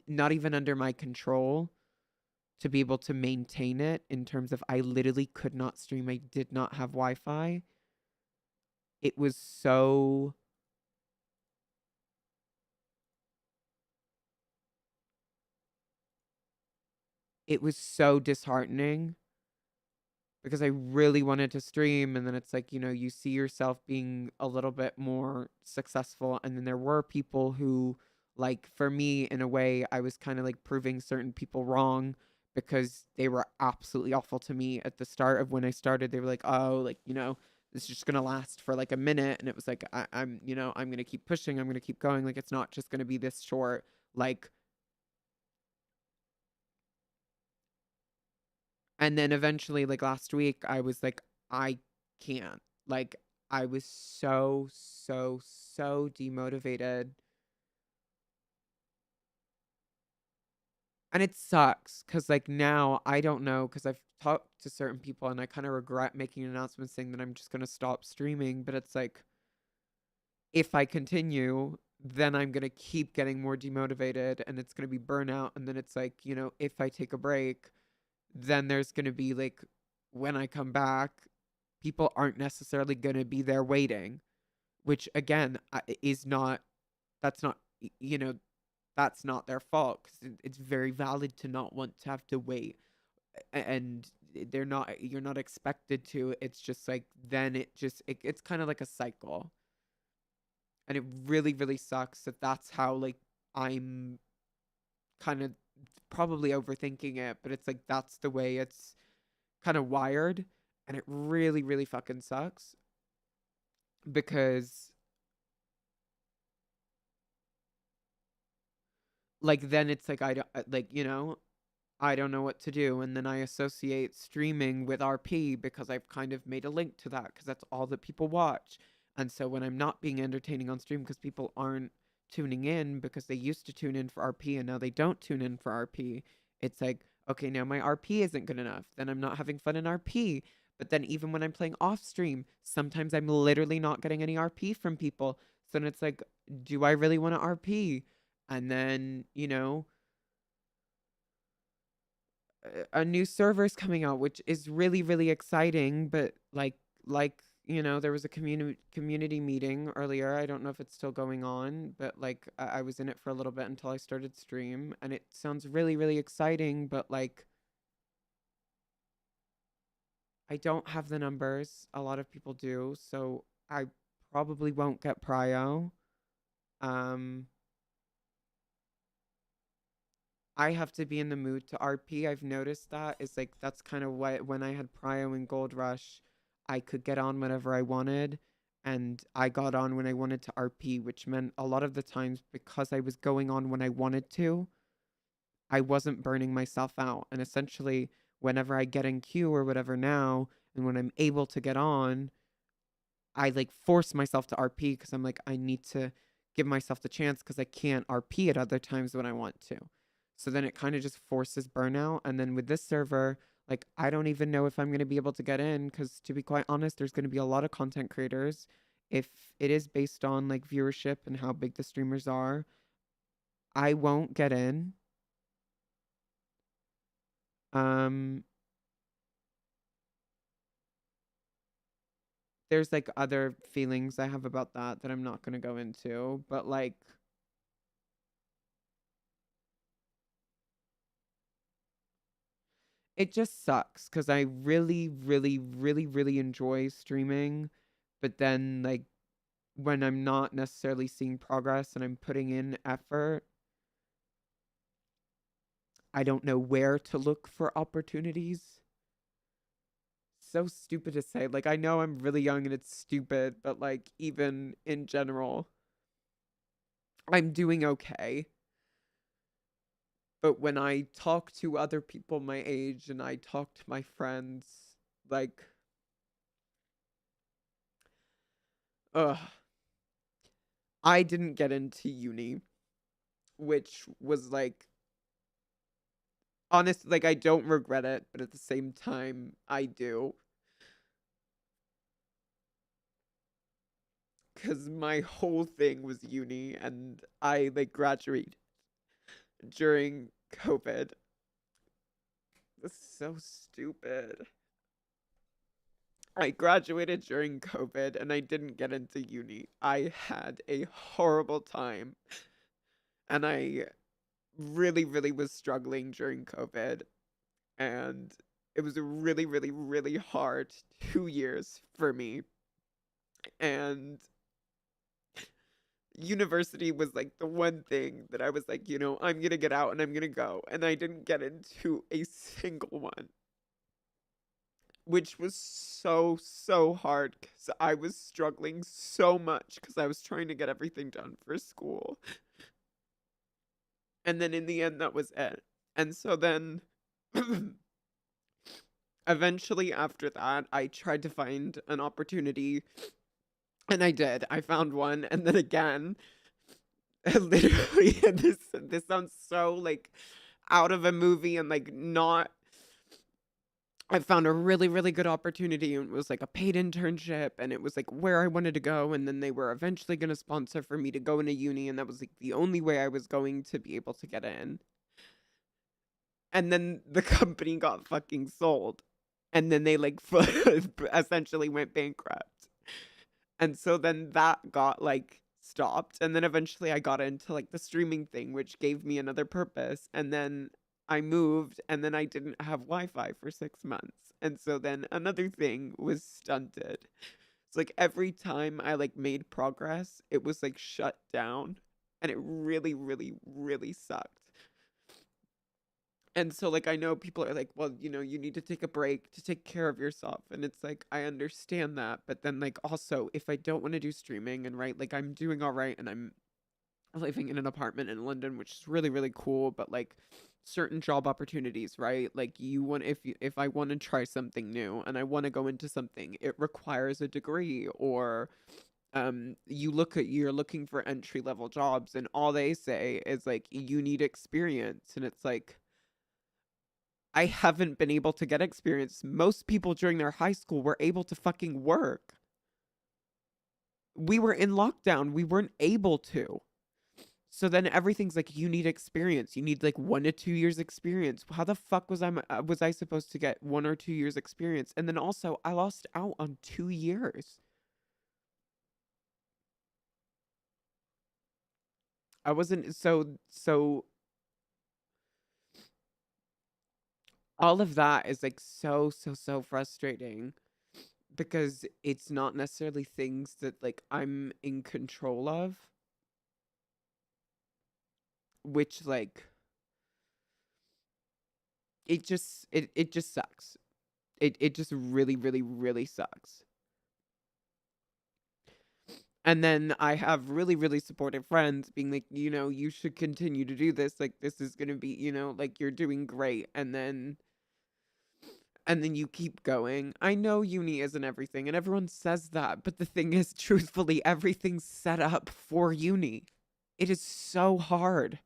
not even under my control to be able to maintain it in terms of I literally could not stream. I did not have Wi-Fi. It was so it was so disheartening because I really wanted to stream, and then it's like, you see yourself being a little bit more successful, and then there were people who like for me in a way I was kind of like proving certain people wrong because they were absolutely awful to me at the start of when I started. They were like, "Oh, like, this is just going to last for like a minute." And it was like I'm going to keep pushing. I'm going to keep going. Like it's not just going to be this short. Like And then eventually, like last week, I was like, I can't. Like, I was so, so, so demotivated. And it sucks because, like, now I don't know because I've talked to certain people and I kind of regret making an announcement saying that I'm just going to stop streaming. But it's like, if I continue, then I'm going to keep getting more demotivated and it's going to be burnout. And then it's like, if I take a break, then there's going to be like, when I come back, people aren't necessarily going to be there waiting, which again is not, that's not, that's not their fault because it's very valid to not want to have to wait. And you're not expected to. It's just like, then it's kind of like a cycle. And it really, really sucks that that's how like I'm kind of probably overthinking it, but it's like that's the way it's kind of wired. And it really, really fucking sucks because like then it's like I don't like I don't know what to do, and then I associate streaming with RP because I've kind of made a link to that because that's all that people watch. And so when I'm not being entertaining on stream because people aren't tuning in because they used to tune in for RP and now they don't tune in for RP, it's like, okay, now my RP isn't good enough. Then I'm not having fun in RP. But then even when I'm playing off stream, sometimes I'm literally not getting any RP from people. So then it's like, do I really want to RP? And then, a new server's coming out, which is really, really exciting. But there was a community meeting earlier. I don't know if it's still going on, but like I was in it for a little bit until I started stream, and it sounds really, really exciting. But like, I don't have the numbers. A lot of people do, so I probably won't get prio. Um, I have to be in the mood to RP. I've noticed that is like that's kind of what when I had Prio and Gold Rush, I could get on whenever I wanted, and I got on when I wanted to RP, which meant a lot of the times because I was going on when I wanted to, I wasn't burning myself out. And essentially, whenever I get in queue or whatever now, and when I'm able to get on, I like force myself to RP because I'm like, I need to give myself the chance because I can't RP at other times when I want to. So then it kind of just forces burnout. And then with this server, Like, I don't even know if I'm going to be able to get in because, to be quite honest, there's going to be a lot of content creators. If it is based on like viewership and how big the streamers are, I won't get in. Um, there's like other feelings I have about that that I'm not going to go into, but like, it just sucks because I really, really, really, really enjoy streaming. But then, like, when I'm not necessarily seeing progress and I'm putting in effort, I don't know where to look for opportunities. So stupid to say. Like, I know I'm really young and it's stupid, but like, even in general, I'm doing okay. But when I talk to other people my age and I talk to my friends, like, ugh, I didn't get into uni, which was like, honest, like, I don't regret it, but at the same time, I do. Because my whole thing was uni, and I, like, graduated during COVID. That's so stupid. I graduated during COVID, and I didn't get into uni. I had a horrible time, and I really, really was struggling during COVID, and it was a really, really, really hard 2 years for me, and university was like the one thing that I was like, I'm gonna get out and I'm gonna go. And I didn't get into a single one, which was so, so hard because I was struggling so much because I was trying to get everything done for school. And then in the end, that was it. And so then eventually after that, I tried to find an opportunity and I did. I found one. And then again, literally, this sounds so like out of a movie and like not. I found a really, really good opportunity and it was like a paid internship and it was like where I wanted to go. And then they were eventually going to sponsor for me to go into uni. And that was like the only way I was going to be able to get in. And then the company got fucking sold. And then they like essentially went bankrupt. And so then that got like stopped. And then eventually I got into like the streaming thing, which gave me another purpose. And then I moved and then I didn't have Wi Fi for 6 months. And so then another thing was stunted. It's like every time I like made progress, it was like shut down. And it really, really, really sucked. And so, like, I know people are like, well, you need to take a break to take care of yourself. And it's like, I understand that. But then, like, also, if I don't want to do streaming and, right, like, I'm doing all right and I'm living in an apartment in London, which is really, really cool. But, like, certain job opportunities, right? Like, if I want to try something new and I want to go into something, it requires a degree or, you're looking for entry level jobs and all they say is like, you need experience. And it's like, I haven't been able to get experience. Most people during their high school were able to fucking work. We were in lockdown. We weren't able to. So then everything's like, you need experience. You need like 1 to 2 years experience. How the fuck was I supposed to get 1 or 2 years experience? And then also I lost out on 2 years. I wasn't so all of that is like so, so, so frustrating because it's not necessarily things that like I'm in control of, which like it just sucks. It just really, really, really sucks. And then I have really, really supportive friends being like, you should continue to do this. Like this is gonna be, like you're doing great. And then you keep going. I know uni isn't everything, and everyone says that, but the thing is, truthfully, everything's set up for uni. It is so hard.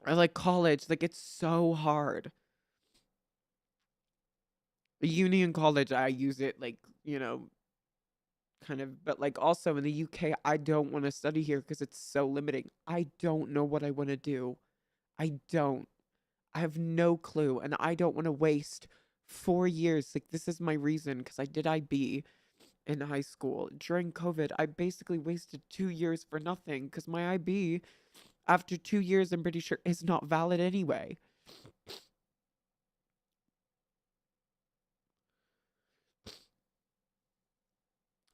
Or like college, like it's so hard. uni and college, I use it like, kind of, but like also in the UK, I don't want to study here because it's so limiting. I don't know what I want to do. I don't. I have no clue, and I don't want to waste 4 years. Like, this is my reason because I did IB in high school. During COVID, I basically wasted 2 years for nothing because my IB, after 2 years, I'm pretty sure is not valid anyway.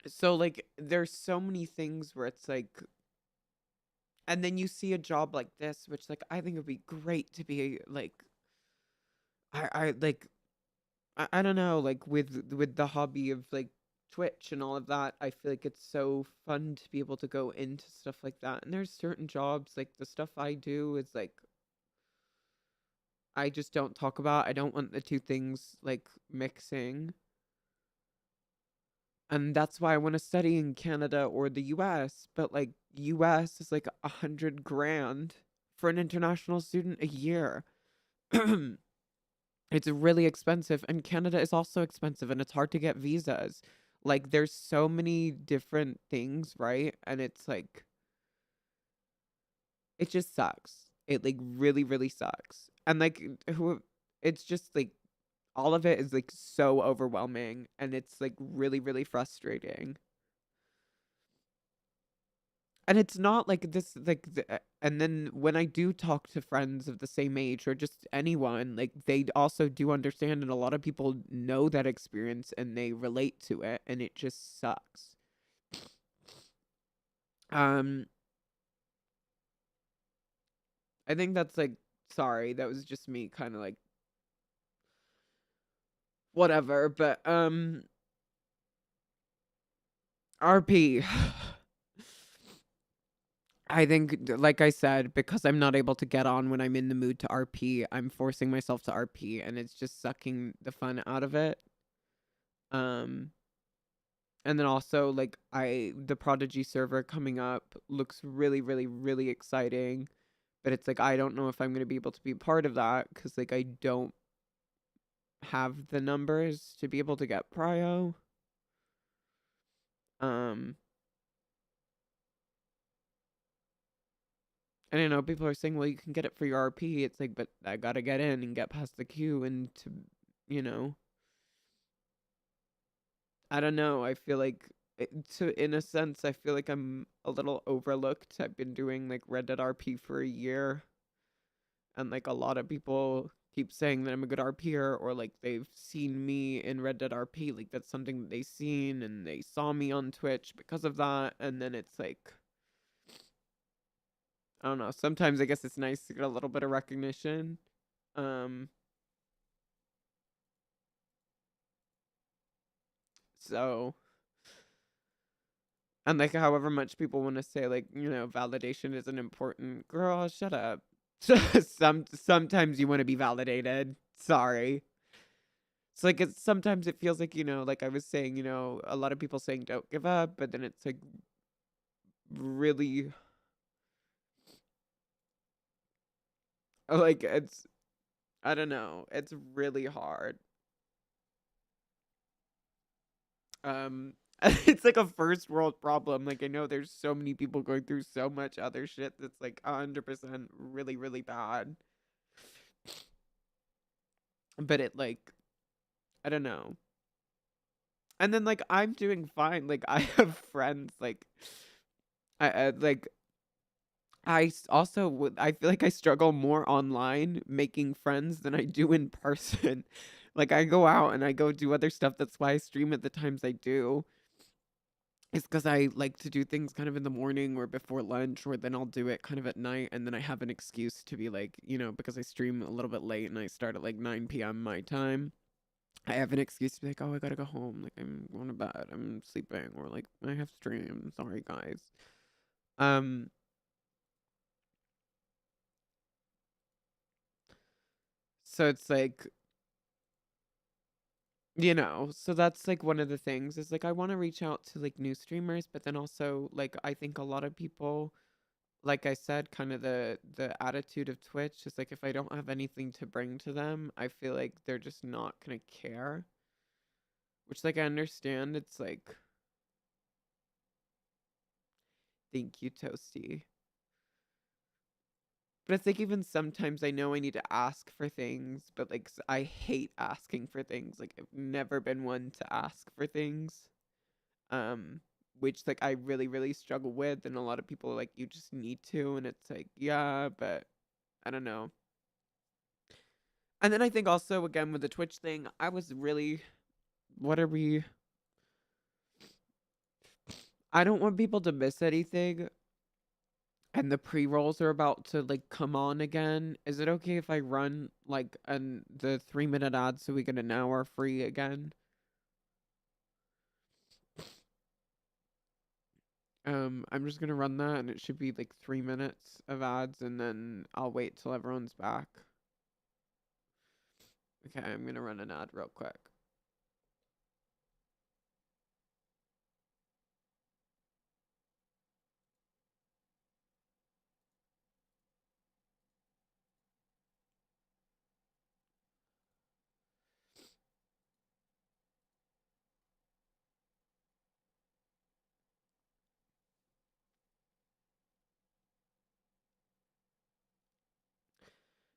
So, like, there's so many things where it's like, and then you see a job like this, which, like, I think it would be great to be like, I like I don't know, like with the hobby of like Twitch and all of that, I feel like it's so fun to be able to go into stuff like that. And there's certain jobs, like the stuff I do is like I just don't talk about. I don't want the two things like mixing. And that's why I want to study in Canada or the US. But like US is like 100 grand for an international student a year. It's really expensive, and Canada is also expensive, and it's hard to get visas. Like, there's so many different things, right? And it's like, it just sucks. It like really, really sucks. And like, it's just like all of it is like so overwhelming, and it's like really, really frustrating. And it's not like this, like, and then when I do talk to friends of the same age or just anyone, like, they also do understand, and a lot of people know that experience and they relate to it, and it just sucks. Um, I think that's like, sorry, that was just me kind of like, whatever, but, RP. I think, like I said, because I'm not able to get on when I'm in the mood to RP, I'm forcing myself to RP, and it's just sucking the fun out of it. Um, and then also, like, the Prodigy server coming up looks really, really, really exciting. But it's like, I don't know if I'm going to be able to be part of that because, like, I don't have the numbers to be able to get Prio. Um, and I know people are saying, well, you can get it for your RP. It's like, but I got to get in and get past the queue and to, you know, I don't know. I feel like, in a sense, I feel like I'm a little overlooked. I've been doing like Red Dead RP for a year, and like a lot of people keep saying that I'm a good RPer, or like they've seen me in Red Dead RP, like that's something that they seen and they saw me on Twitch because of that. And then it's like, I don't know, sometimes I guess it's nice to get a little bit of recognition. Um so, and like however much people want to say like, validation isn't important, girl, shut up. Sometimes you want to be validated. Sorry. It's like, sometimes it feels like, like I was saying, a lot of people saying don't give up, but then it's like really, like, it's, I don't know, it's really hard. Um it's like a first world problem. Like, I know there's so many people going through so much other shit that's like 100% really, really bad. But it like, I don't know. And then like I'm doing fine. Like, I have friends like, I like also I feel like I struggle more online making friends than I do in person. Like, I go out and I go do other stuff. That's why I stream at the times I do. It's because I like to do things kind of in the morning or before lunch, or then I'll do it kind of at night, and then I have an excuse to be like, because I stream a little bit late and I start at like 9 p.m. my time. I have an excuse to be like, oh, I gotta go home. Like, I'm going to bed. I'm sleeping, or like I have stream. Sorry, guys. Um, so it's like, so that's like one of the things is like I want to reach out to like new streamers, but then also like I think a lot of people, like I said, kind of the attitude of Twitch is like, if I don't have anything to bring to them, I feel like they're just not gonna care. Which, like, I understand. It's like, thank you, Toasty. But it's like, even sometimes I know I need to ask for things, but like, I hate asking for things. Like, I've never been one to ask for things. Um, which like I really, really struggle with. And a lot of people are like, you just need to. And it's like, yeah, but I don't know. And then I think also, again, with the Twitch thing, I was really, what are we? I don't want people to miss anything. And the pre-rolls are about to like come on again. Is it okay if I run like the 3-minute ad so we get an hour free again? I'm just gonna run that and it should be like 3 minutes of ads and then I'll wait till everyone's back. Okay, I'm gonna run an ad real quick.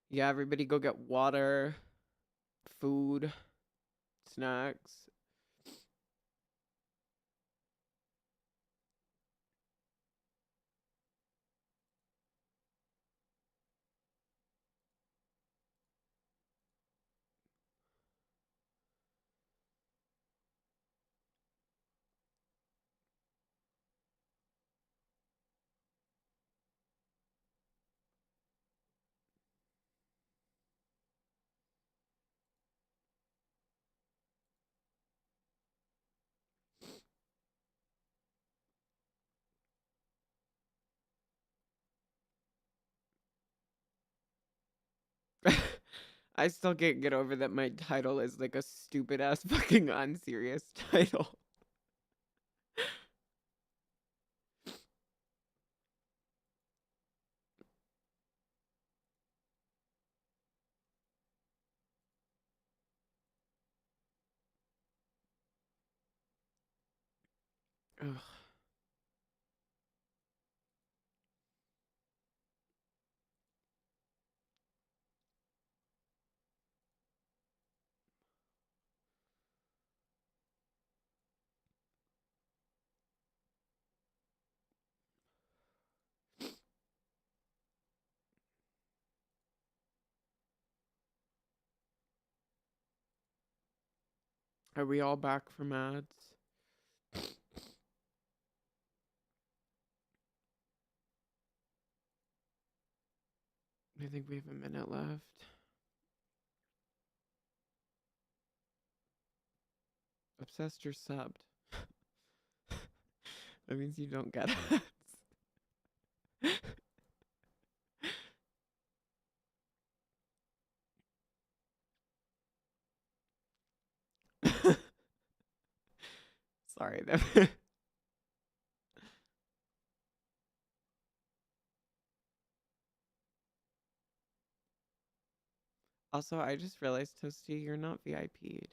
Yeah, everybody go get water, food, snacks. I still can't get over that my title is like a stupid ass fucking unserious title. Ugh. Are we all back from ads? I think we have a minute left. Obsessed, you're subbed. That means you don't get it. Sorry. Also, I just realized, Toasty, you're not VIP'd.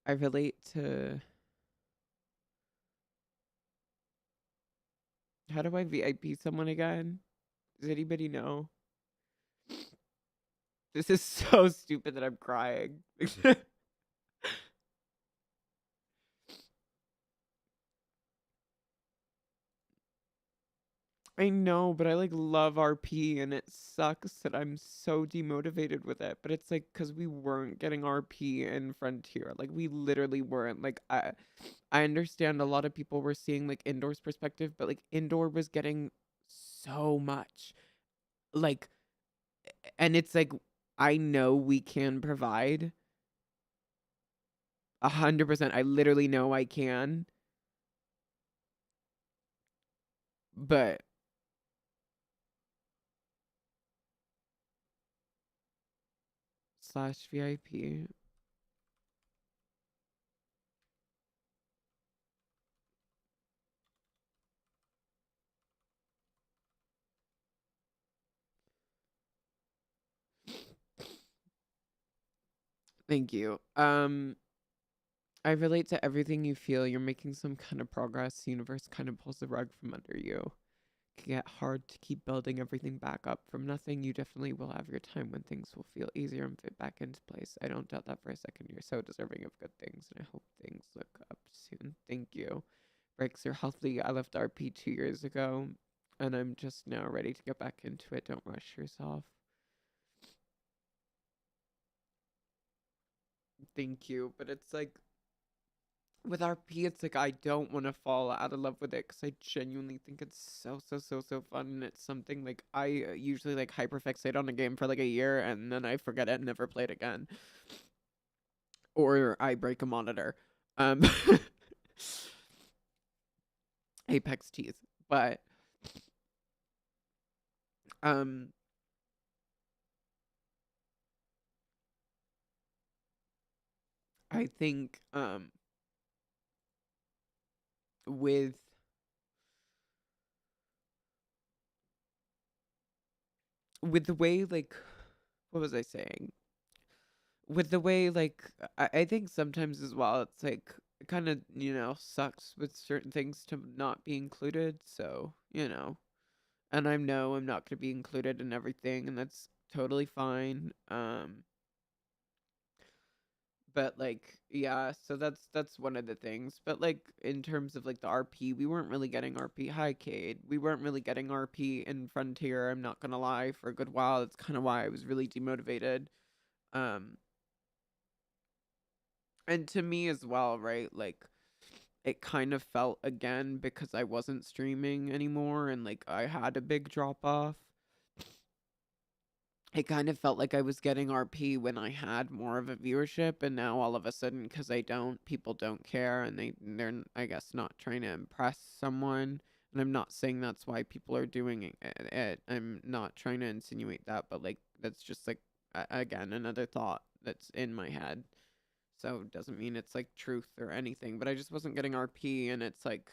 I relate to... How do I VIP someone again? Does anybody know? This is so stupid that I'm crying. I know, but I like love RP and it sucks that I'm so demotivated with it. But it's like because we weren't getting RP in Frontier. Like we literally weren't. Like I understand a lot of people were seeing like Indoor's perspective, but like Indoor was getting so much. Like and it's like I know we can provide 100%. I literally know I can. But /VIP. Thank you. I relate to everything you feel. You're making some kind of progress. The universe kind of pulls the rug from under you. It can get hard to keep building everything back up from nothing. You definitely will have your time when things will feel easier and fit back into place. I don't doubt that for a second. You're so deserving of good things, and I hope things look up soon. Thank you. Breaks are healthy. I left RP 2 years ago, and I'm just now ready to get back into it. Don't rush yourself. Thank you. But it's like, with RP, it's like I don't want to fall out of love with it because I genuinely think it's so fun. And it's something like I usually like hyperfixate on a game for like a year and then I forget it and never play it again. Or I break a monitor. Um, Apex teeth. But um, I think with the way like what was I saying? With the way like I think sometimes as well it's like it kind of sucks with certain things to not be included, so and I know I'm not going to be included in everything, and that's totally fine. But like yeah, so that's one of the things. But like in terms of like the RP, we weren't really getting RP. Hi, Cade. We weren't really getting RP in Frontier. I'm not gonna lie, for a good while. That's kind of why I was really demotivated. Um, and to me as well, right? Like it kind of felt again because I wasn't streaming anymore, and like I had a big drop off. It kind of felt like I was getting RP when I had more of a viewership, and now all of a sudden, because I don't, people don't care, and they're I guess not trying to impress someone. And I'm not saying that's why people are doing it. I'm not trying to insinuate that, but like that's just like again another thought that's in my head. So it doesn't mean it's like truth or anything, but I just wasn't getting RP, and it's like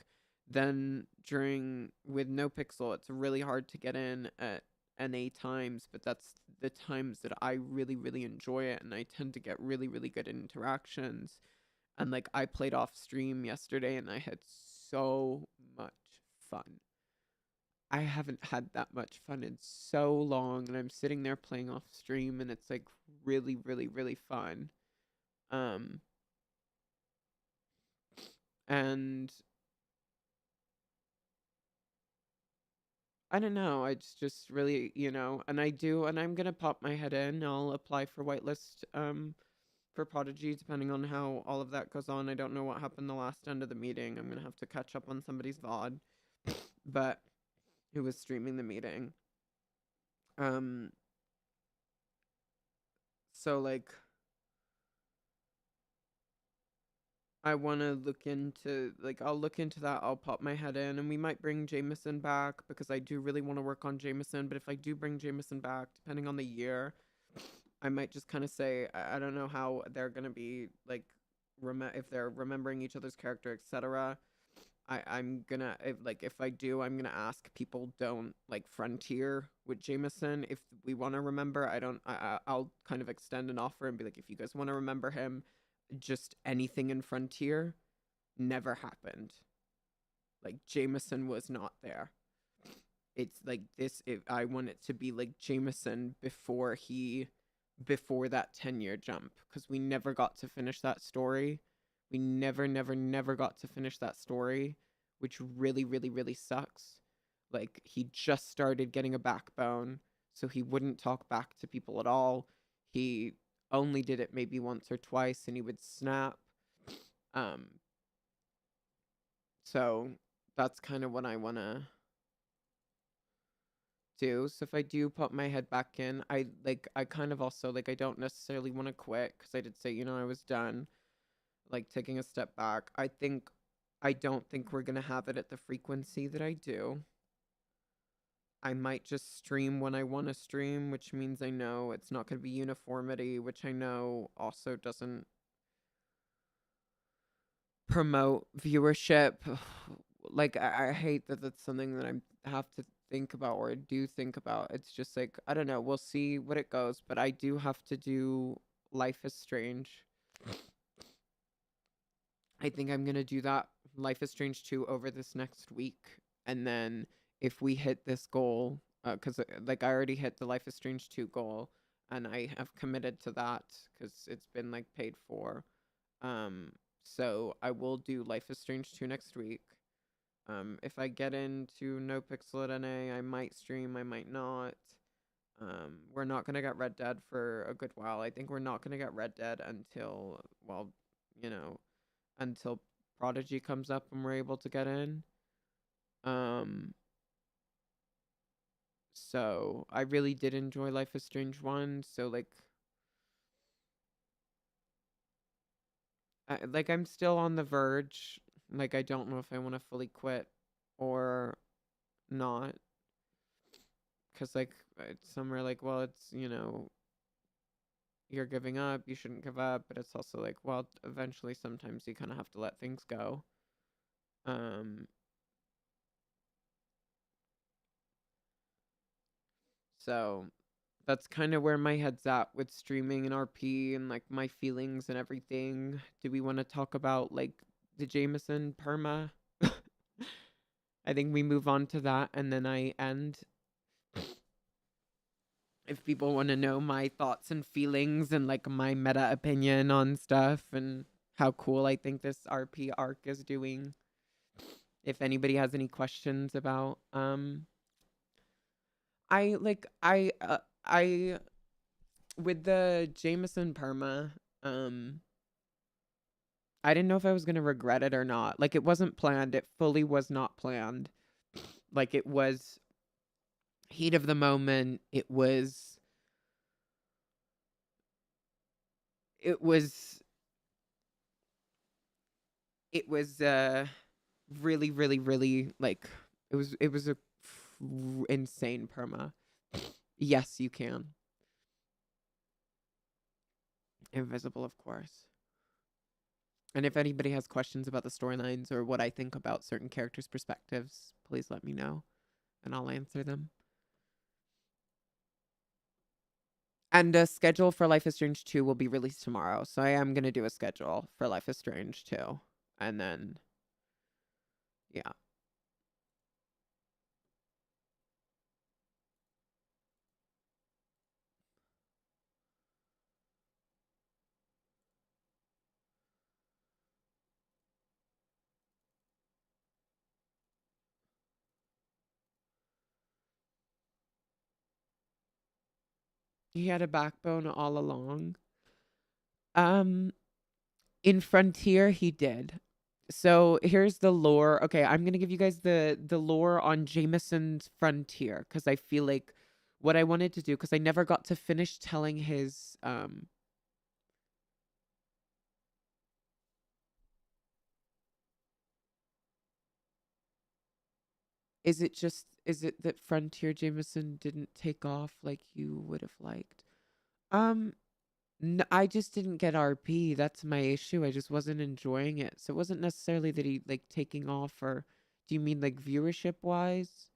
then during with NoPixel, it's really hard to get in at NA times, but that's the times that I really enjoy it, and I tend to get really good interactions. And like I played off stream yesterday and I had so much fun. I haven't had that much fun in so long, and I'm sitting there playing off stream and it's like really fun. Um and I don't know. It's just really, and I do, and I'm gonna pop my head in. I'll apply for whitelist for Prodigy, depending on how all of that goes on. I don't know what happened the last end of the meeting. I'm gonna have to catch up on somebody's VOD, but who was streaming the meeting. Um, so like I want to look into like I'll look into that. I'll pop my head in, and we might bring Jameson back because I do really want to work on Jameson. But if I do bring Jameson back, depending on the year, I might just kind of say I don't know how they're gonna be like, if they're remembering each other's character, etc. I'm gonna if I do, I'm gonna ask people don't like Frontier with Jameson if we want to remember. I don't. I'll kind of extend an offer and be like, if you guys want to remember him, just anything in Frontier never happened. Like Jameson was not there. It's like this. If I want it to be like Jameson before that 10-year jump, because we never got to finish that story. We never got to finish that story, which really sucks. Like he just started getting a backbone, so he wouldn't talk back to people at all. He only did it maybe once or twice, and he would snap. Um, so that's kind of what I want to do. So if I do put my head back in, I kind of also like I don't necessarily want to quit because I did say I was done, like taking a step back. I don't think we're gonna have it at the frequency that I do. I might just stream when I want to stream, which means I know it's not going to be uniformity, which I know also doesn't promote viewership. Like I hate that that's something that I have to think about or do think about. It's just like I don't know. We'll see what it goes, but I do have to do Life is Strange. I think I'm gonna do that Life is Strange 2 over this next week. And then if we hit this goal, because like I already hit the Life is Strange 2 goal and I have committed to that because it's been like paid for. Um, so I will do Life is Strange 2 next week. If I get into No Pixel NA, I might stream, I might not. We're not gonna get Red Dead for a good while. I think we're not gonna get Red Dead until, well, you know, until Prodigy comes up and we're able to get in. Um, so I really did enjoy Life is Strange 1, so like I'm still on the verge. Like I don't know if I want to fully quit or not, cuz like some are like, well, it's, you're giving up, you shouldn't give up, but it's also like, well, eventually sometimes you kind of have to let things go. Um so that's kind of where my head's at with streaming and RP and like my feelings and everything. Do we want to talk about like the Jameson perma? I think we move on to that and then I end. If people want to know my thoughts and feelings and like my meta opinion on stuff and how cool I think this RP arc is doing. If anybody has any questions about I with the Jameson perma, I didn't know if I was going to regret it or not. Like it wasn't planned. It fully was not planned. Like it was heat of the moment. It was really really really like it was a insane perma. Yes, you can. Invisible, of course. And if anybody has questions about the storylines or what I think about certain characters' perspectives, please let me know and I'll answer them. And a schedule for Life is Strange 2 will be released tomorrow. So I am going to do a schedule for Life is Strange 2. And then, yeah. He had a backbone all along. Um, in Frontier, he did. So here's the lore. Okay, I'm gonna give you guys the lore on Jameson's Frontier because I feel like what I wanted to do because I never got to finish telling his is it that Frontier Jameson didn't take off like you would have liked? Um I just didn't get RP. That's my issue. I just wasn't enjoying it. So it wasn't necessarily that he like taking off or do you mean like viewership wise?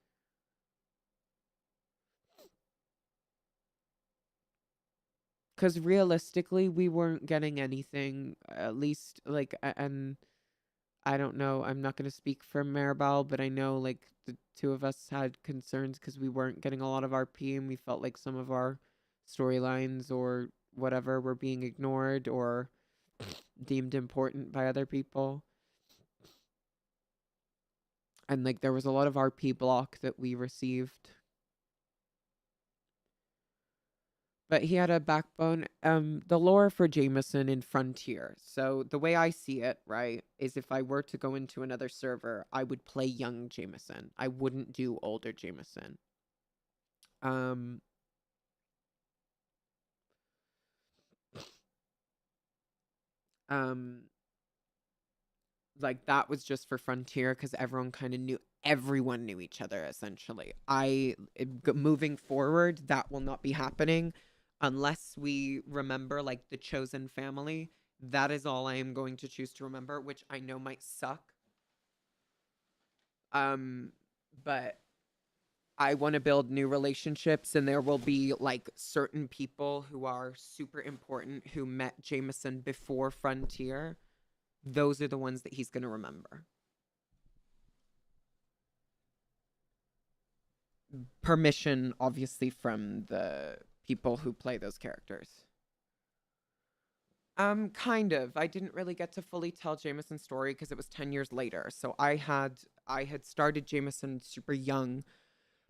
Cuz realistically we weren't getting anything at least like and I don't know. I'm not going to speak for Maribel, but I know like the two of us had concerns cuz we weren't getting a lot of RP and we felt like some of our storylines or whatever were being ignored or deemed important by other people. And like there was a lot of RP block that we received. But he had a backbone. The lore for Jameson in Frontier. So the way I see it, right, is if I were to go into another server, I would play young Jameson. I wouldn't do older Jameson. Um um like that was just for Frontier because everyone knew each other essentially. Moving forward, that will not be happening unless we remember like the chosen family. That is all I am going to choose to remember, which I know might suck. Um, but I want to build new relationships, and there will be like certain people who are super important who met Jameson before Frontier. Those are the ones that he's going to remember. Permission, obviously, from the people who play those characters. Kind of. I didn't really get to fully tell Jameson's story because it was 10 years later. So I had started Jameson super young,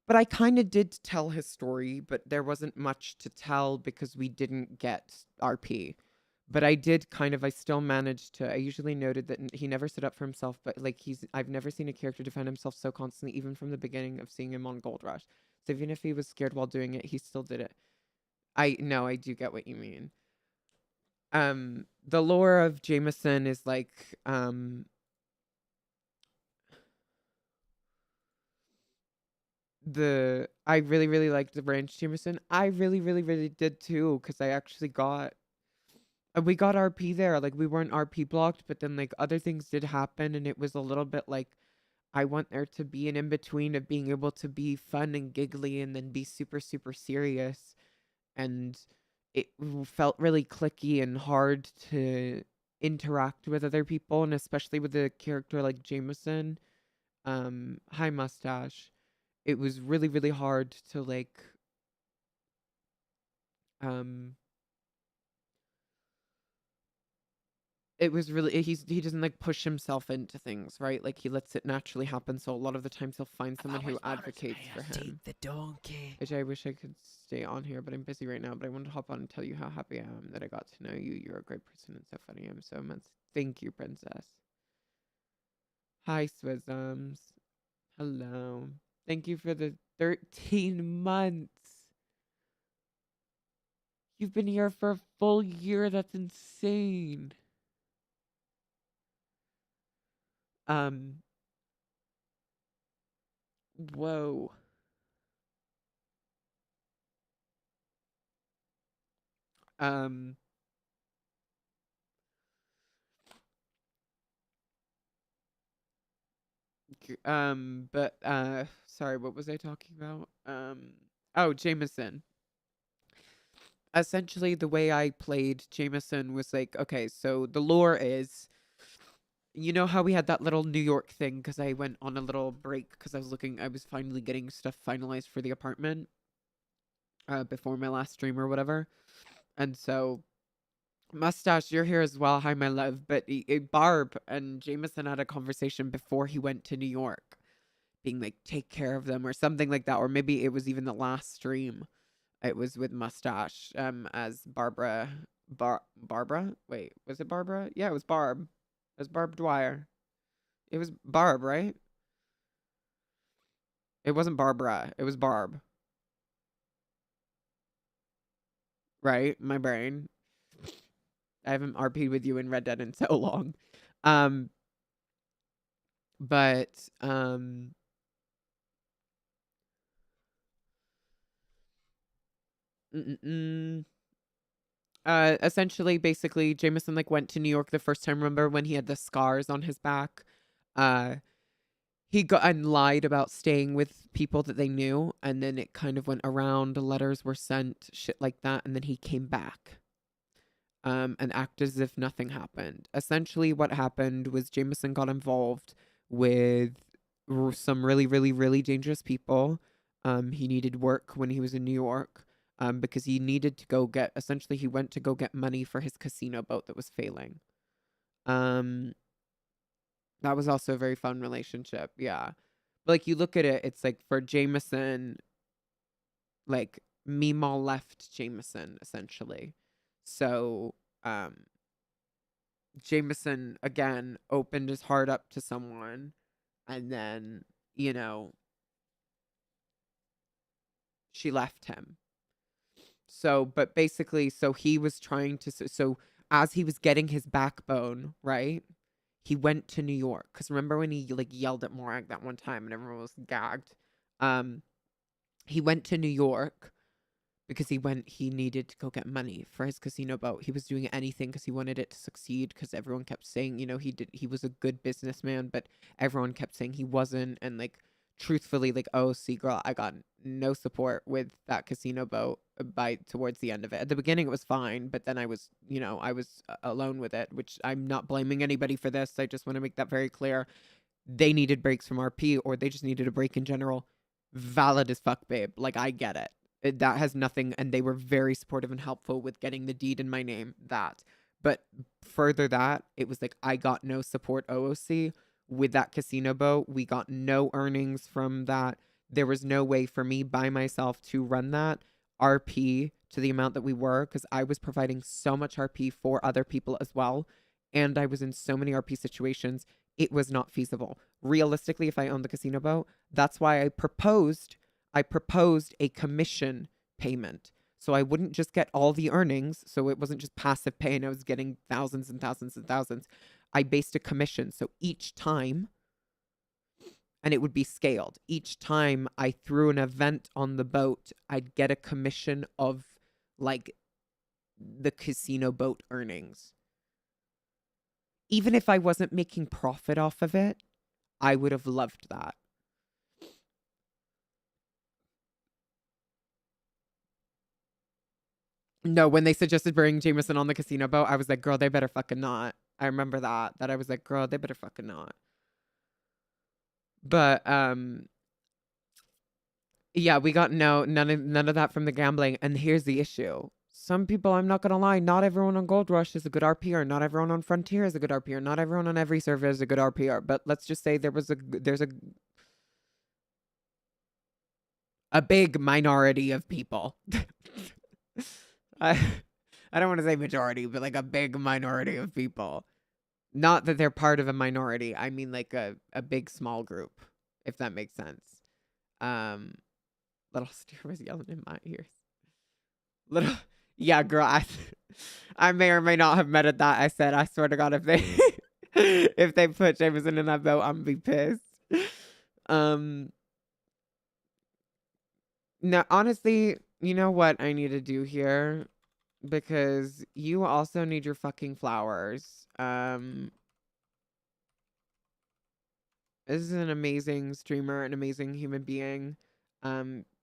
but I kind of did tell his story, but there wasn't much to tell because we didn't get RP. But I still managed to. I usually noted that he never stood up for himself, but like I've never seen a character defend himself so constantly, even from the beginning of seeing him on Gold Rush. So even if he was scared while doing it, he still did it. I know, I do get what you mean. The lore of Jameson is like, I really, really liked the Branch Jameson. I really, really, really did too, because I actually got we got RP there. Like we weren't RP blocked, but then like other things did happen, and it was a little bit like I want there to be an in between of being able to be fun and giggly and then be super, super serious. And it felt really clicky and hard to interact with other people, and especially with a character like Jameson. Hi Mustache. It was really, really hard to like um it was really he doesn't like push himself into things, right? Like he lets it naturally happen. So a lot of the times he'll find someone who advocates for him. The donkey. Which I wish I could stay on here, but I'm busy right now. But I wanted to hop on and tell you how happy I am that I got to know you. You're a great person and so funny. I'm so much. Thank you, princess. Hi, Swizzums. Hello. Thank you for the 13 months. You've been here for a full year. That's insane. Whoa. Um, but sorry, what was I talking about? Oh, Jameson. Essentially, the way I played Jameson was like, okay, so the lore is, you know how we had that little New York thing because I went on a little break because I was finally getting stuff finalized for the apartment before my last stream or whatever. And so, Mustache, you're here as well. Hi, my love. But Barb and Jameson had a conversation before he went to New York, being like, take care of them or something like that. Or maybe it was even the last stream. It was with Mustache as Barbara? Wait, was it Barbara? Yeah, it was Barb. It was Barb Dwyer. It was Barb, right? It wasn't Barbara. It was Barb. Right? My brain. I haven't RP'd with you in Red Dead in so long. Um, but essentially, basically, Jameson like went to New York the first time. Remember when he had the scars on his back? Uh, he got and lied about staying with people that they knew, and then it kind of went around. Letters were sent, shit like that, and then he came back. And acted as if nothing happened. Essentially, what happened was Jameson got involved with some really, really, really dangerous people. He needed work when he was in New York. Because he needed to go get. Essentially, he went to go get money for his casino boat that was failing. Um, that was also a very fun relationship. Yeah, but like you look at it, it's like for Jameson, like Meemaw left Jameson essentially. So Jameson again opened his heart up to someone, and then, you know, she left him. So, but basically, so he was trying to, so as he was getting his backbone, right? He went to New York. Because remember when he like yelled at Morag that one time and everyone was gagged? Um, he went to New York because he needed to go get money for his casino boat. He was doing anything because he wanted it to succeed, because everyone kept saying, he was a good businessman, but everyone kept saying he wasn't, and like truthfully, like, oh, see, girl, I got no support with that casino boat by towards the end of it. At the beginning, it was fine, but then I was, I was alone with it, which I'm not blaming anybody for this. I just want to make that very clear. They needed breaks from RP, or they just needed a break in general. Valid as fuck, babe. Like, I get it. That has nothing, and they were very supportive and helpful with getting the deed in my name. But further that, it was like I got no support OOC with that casino boat. We got no earnings from that. There was no way for me by myself to run that RP to the amount that we were, because I was providing so much RP for other people as well. And I was in so many RP situations, it was not feasible. Realistically, if I owned the casino boat, that's why I proposed a commission payment. So I wouldn't just get all the earnings. So it wasn't just passive pay and I was getting thousands and thousands and thousands. I based a commission. So each time, and it would be scaled, each time I threw an event on the boat, I'd get a commission of like the casino boat earnings. Even if I wasn't making profit off of it, I would have loved that. No, when they suggested bringing Jameson on the casino boat, I was like, girl, they better fucking not. I remember that I was like, girl, they better fucking not. But yeah, we got none of that from the gambling. And here's the issue. Some people, I'm not gonna lie, not everyone on Gold Rush is a good RPR. Not everyone on Frontier is a good RPR. Not everyone on every server is a good RPR. But let's just say there's a big minority of people. I I don't want to say majority, but like a big minority of people. Not that they're part of a minority. I mean like a big small group, if that makes sense. Um Little Steer was yelling in my ears. Little Yeah, girl, I may or may not have met at that. I said, I swear to God, if they if they put Jameson in that boat, I'm gonna be pissed. No, honestly, you know what I need to do here? Because you also need your fucking flowers. This is an amazing streamer, an amazing human being.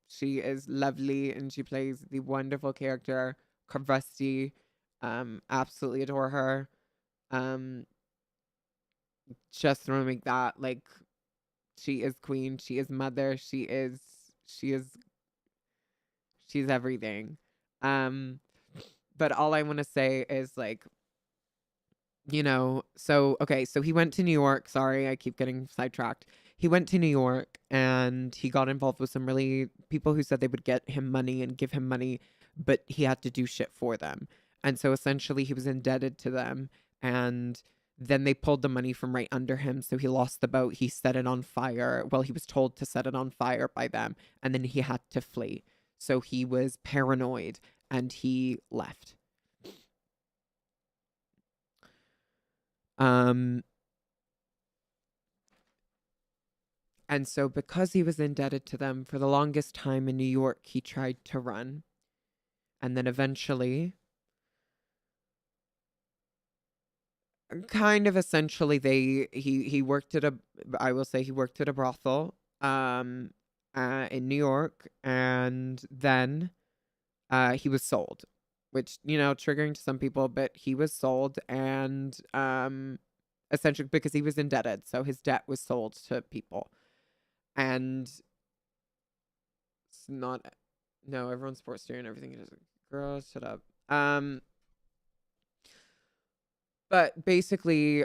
She is lovely and she plays the wonderful character Kavasti. Absolutely adore her. Um, just want to make that like she is queen, she is mother, she's everything. But all I want to say is like, so okay, so he went to New York. Sorry, I keep getting sidetracked. He went to New York and he got involved with some really people who said they would get him money and give him money, but he had to do shit for them. And so essentially he was indebted to them, and then they pulled the money from right under him, so he lost the boat. He set it on fire. Well, he was told to set it on fire by them, and then he had to flee. So he was paranoid and he left. Um And so, because he was indebted to them for the longest time in New York, he tried to run. And then eventually, kind of essentially, he worked at I will say he worked at a brothel in New York, and then he was sold, which, triggering to some people, but he was sold, and essentially because he was indebted, so his debt was sold to people. And it's not, no, everyone's sports steering and everything. Just girl, shut up. But basically,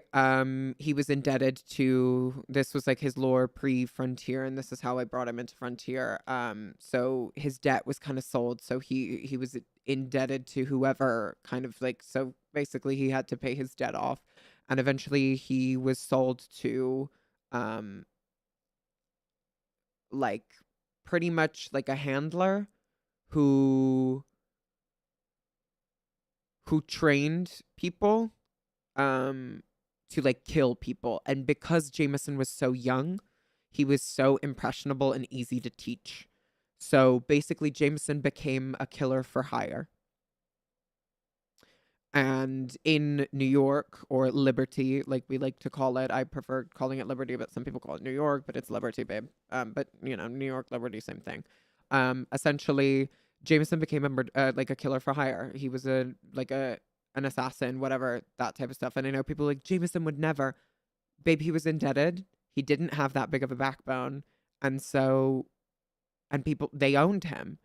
he was indebted to, this was like his lore pre-Frontier, and this is how I brought him into Frontier. So his debt was kind of sold, so he was indebted to whoever, kind of like, so basically he had to pay his debt off, and eventually he was sold to, like pretty much like a handler who trained people to like kill people. And because Jameson was so young, he was so impressionable and easy to teach. So basically Jameson became a killer for hire. And in New York, or Liberty, like we like to call it, I prefer calling it Liberty, but some people call it New York, but it's Liberty, babe. But you know, New York, Liberty, same thing. Essentially, Jameson became like a killer for hire. He was an assassin, whatever, that type of stuff. And I know people like Jameson would never, babe. He was indebted. He didn't have that big of a backbone, and so, and people, they owned him,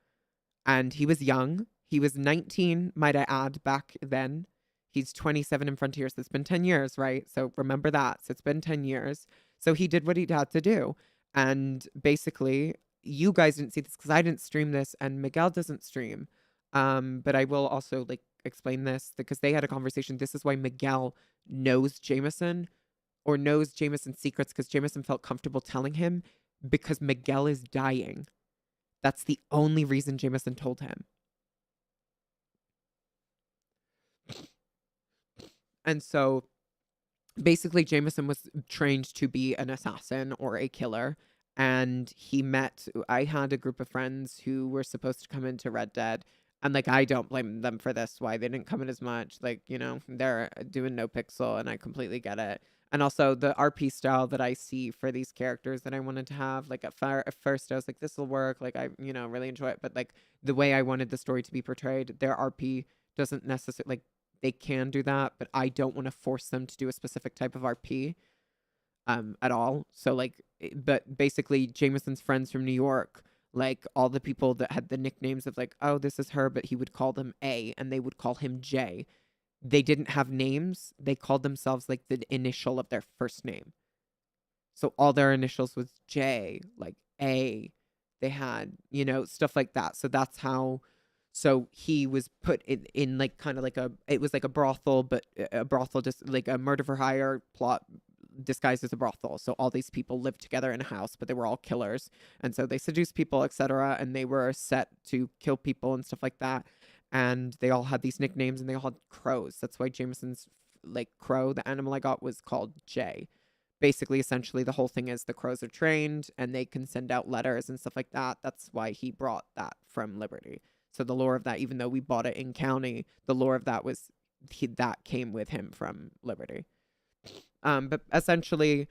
and he was young. He was 19, might I add, back then. He's 27 in Frontier, so it's been 10 years, right? So remember that. So it's been 10 years. So he did what he had to do. And basically, you guys didn't see this because I didn't stream this and Miguel doesn't stream. But I will also like explain this because they had a conversation. This is why Miguel knows Jameson, or knows Jameson's secrets, because Jameson felt comfortable telling him, because Miguel is dying. That's the only reason Jameson told him. And so basically, Jameson was trained to be an assassin or a killer. And I had a group of friends who were supposed to come into Red Dead. And like, I don't blame them for this, why they didn't come in as much. Like, you know, they're doing no pixel, and I completely get it. And also the RP style that I see for these characters that I wanted to have, like at first I was like, this will work. Like, I, you know, really enjoy it. But like the way I wanted the story to be portrayed, their RP doesn't necessarily, like, they can do that, but I don't want to force them to do a specific type of RP at all. So like, but basically Jameson's friends from New York, like all the people that had the nicknames of like, oh, this is her, but he would call them A and they would call him J. They didn't have names. They called themselves like the initial of their first name. So all their initials was J, like A. They had, you know, stuff like that. So that's how. So he was put in like kind of like it was like a brothel, but a brothel, just like a murder for hire plot disguised as a brothel. So all these people lived together in a house, but they were all killers. And so they seduced people, etc. And they were set to kill people and stuff like that. And they all had these nicknames, and they all had crows. That's why Jameson's like crow, the animal I got, was called Jay. Basically, essentially, the whole thing is the crows are trained and they can send out letters and stuff like that. That's why he brought that from Liberty. So the lore of that, even though we bought it in county, the lore of that was that came with him from Liberty. But essentially,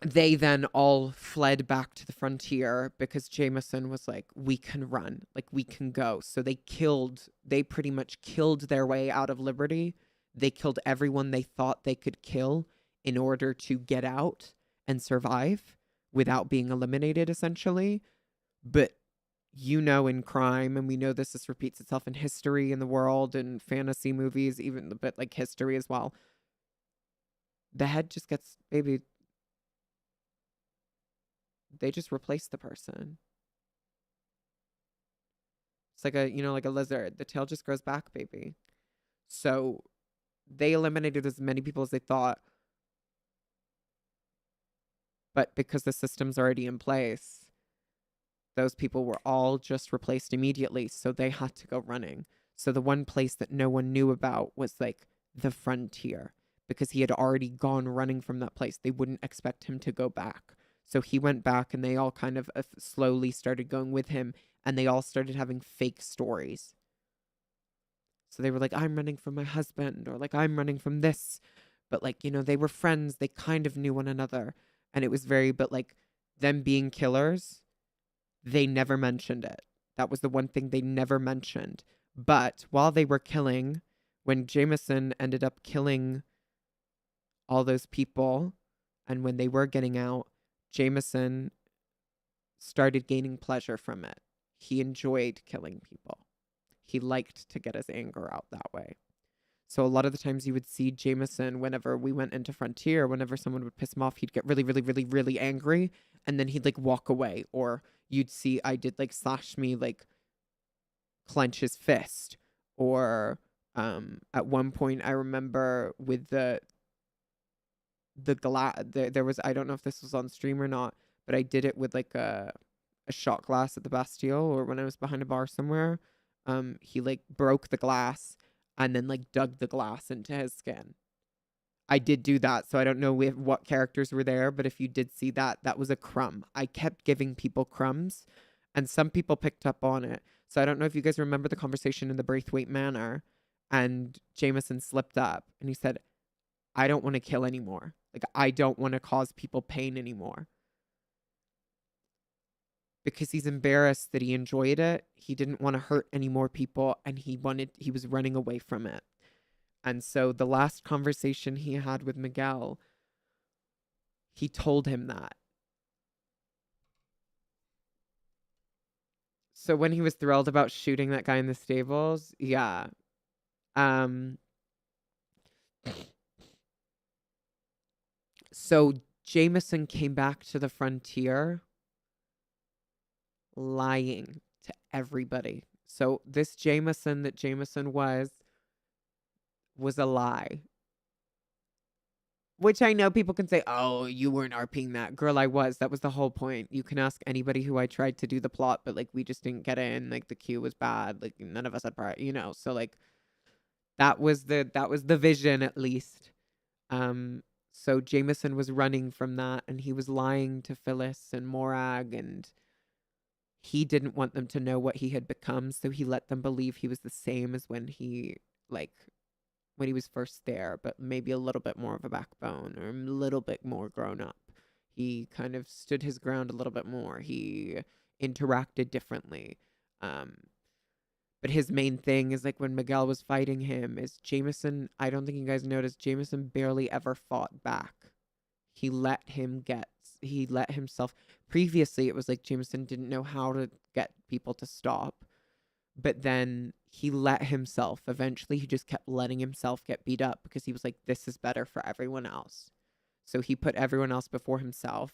they then all fled back to the frontier because Jameson was like, we can run, like we can go. So they pretty much killed their way out of Liberty. They killed everyone they thought they could kill in order to get out and survive without being eliminated, essentially. But you know, in crime, and we know this repeats itself in history in the world and fantasy movies, even a bit like history as well. The head just gets, baby, they just replace the person. It's like a, you know, like a lizard. The tail just grows back, baby. So they eliminated as many people as they thought. But because the system's already in place, those people were all just replaced immediately. So they had to go running. So the one place that no one knew about was like the frontier, because he had already gone running from that place. They wouldn't expect him to go back. So he went back, and they all kind of slowly started going with him, and they all started having fake stories. So they were like, I'm running from my husband, or like, I'm running from this. But like, you know, they were friends. They kind of knew one another. And it was but like, them being killers, they never mentioned it. That was the one thing they never mentioned. But while they were killing, when Jameson ended up killing all those people, and when they were getting out, Jameson started gaining pleasure from it. He enjoyed killing people. He liked to get his anger out that way. So a lot of the times you would see Jameson, whenever we went into Frontier, whenever someone would piss him off, he'd get really, really, really, really angry, and then he'd like walk away. Or you'd see I did like Slash Me like clench his fist. Or at one point I remember with the glass, there was, I don't know if this was on stream or not, but I did it with like a shot glass at the Bastille, or when I was behind a bar somewhere. He like broke the glass and then like dug the glass into his skin. I did do that, so I don't know what characters were there, but if you did see that, that was a crumb. I kept giving people crumbs, and some people picked up on it. So I don't know if you guys remember the conversation in the Braithwaite Manor, and Jameson slipped up and he said, I don't want to kill anymore. Like, I don't want to cause people pain anymore. Because he's embarrassed that he enjoyed it. He didn't want to hurt any more people, and he was running away from it. And so the last conversation he had with Miguel, he told him that. So when he was thrilled about shooting that guy in the stables, yeah. So Jameson came back to the frontier lying to everybody. So this Jameson that Jameson was a lie. Which I know people can say, oh, you weren't RPing that. Girl, I was. That was the whole point. You can ask anybody who I tried to do the plot, but like we just didn't get in. Like the queue was bad. Like none of us had part, so like that was the vision at least. So Jameson was running from that, and he was lying to Phyllis and Morag, and he didn't want them to know what he had become, so he let them believe he was the same as when he was first there, but maybe a little bit more of a backbone or a little bit more grown up. He kind of stood his ground a little bit more. He interacted differently. But his main thing is like when Miguel was fighting him is Jameson, I don't think you guys noticed, Jameson barely ever fought back. He let himself, previously it was like Jameson didn't know how to get people to stop. But then he let himself, eventually he just kept letting himself get beat up because he was like, this is better for everyone else. So he put everyone else before himself.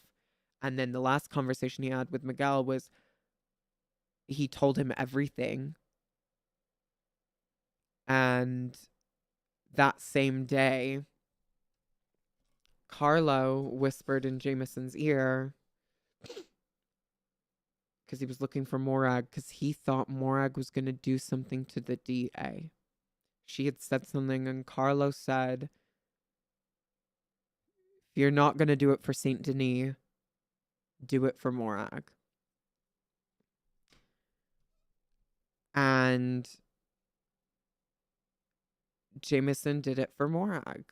And then the last conversation he had with Miguel was he told him everything. And that same day, Carlo whispered in Jameson's ear, because he was looking for Morag, because he thought Morag was going to do something to the DA. She had said something, and Carlo said, if you're not going to do it for Saint Denis, do it for Morag. And Jameson did it for Morag.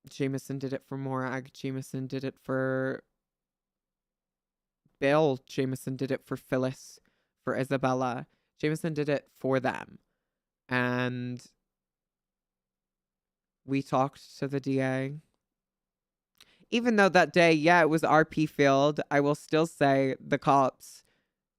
Jameson did it for Morag. Jameson did it for Bill. Jameson did it for Phyllis, for Isabella. Jameson did it for them. And we talked to the DA. Even though that day, yeah, it was RP field, I will still say the cops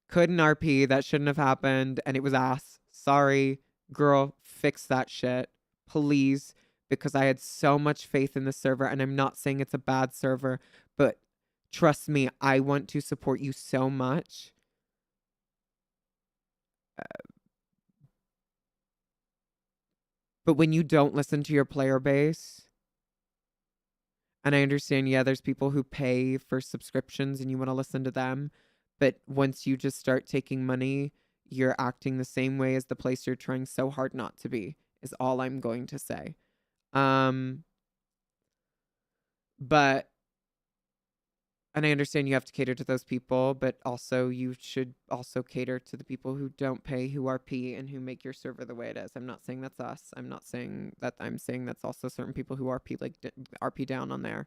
couldn't RP. That shouldn't have happened. And it was ass. Sorry, girl, fix that shit. Please. Because I had so much faith in the server. And I'm not saying it's a bad server, but trust me, I want to support you so much. But when you don't listen to your player base, and I understand, yeah, there's people who pay for subscriptions and you want to listen to them. But once you just start taking money, you're acting the same way as the place you're trying so hard not to be, is all I'm going to say. But, and I understand you have to cater to those people, but also you should also cater to the people who don't pay, who RP, and who make your server the way it is. I'm not saying that's us. I'm not saying that. I'm saying that's also certain people who RP, like RP down on there.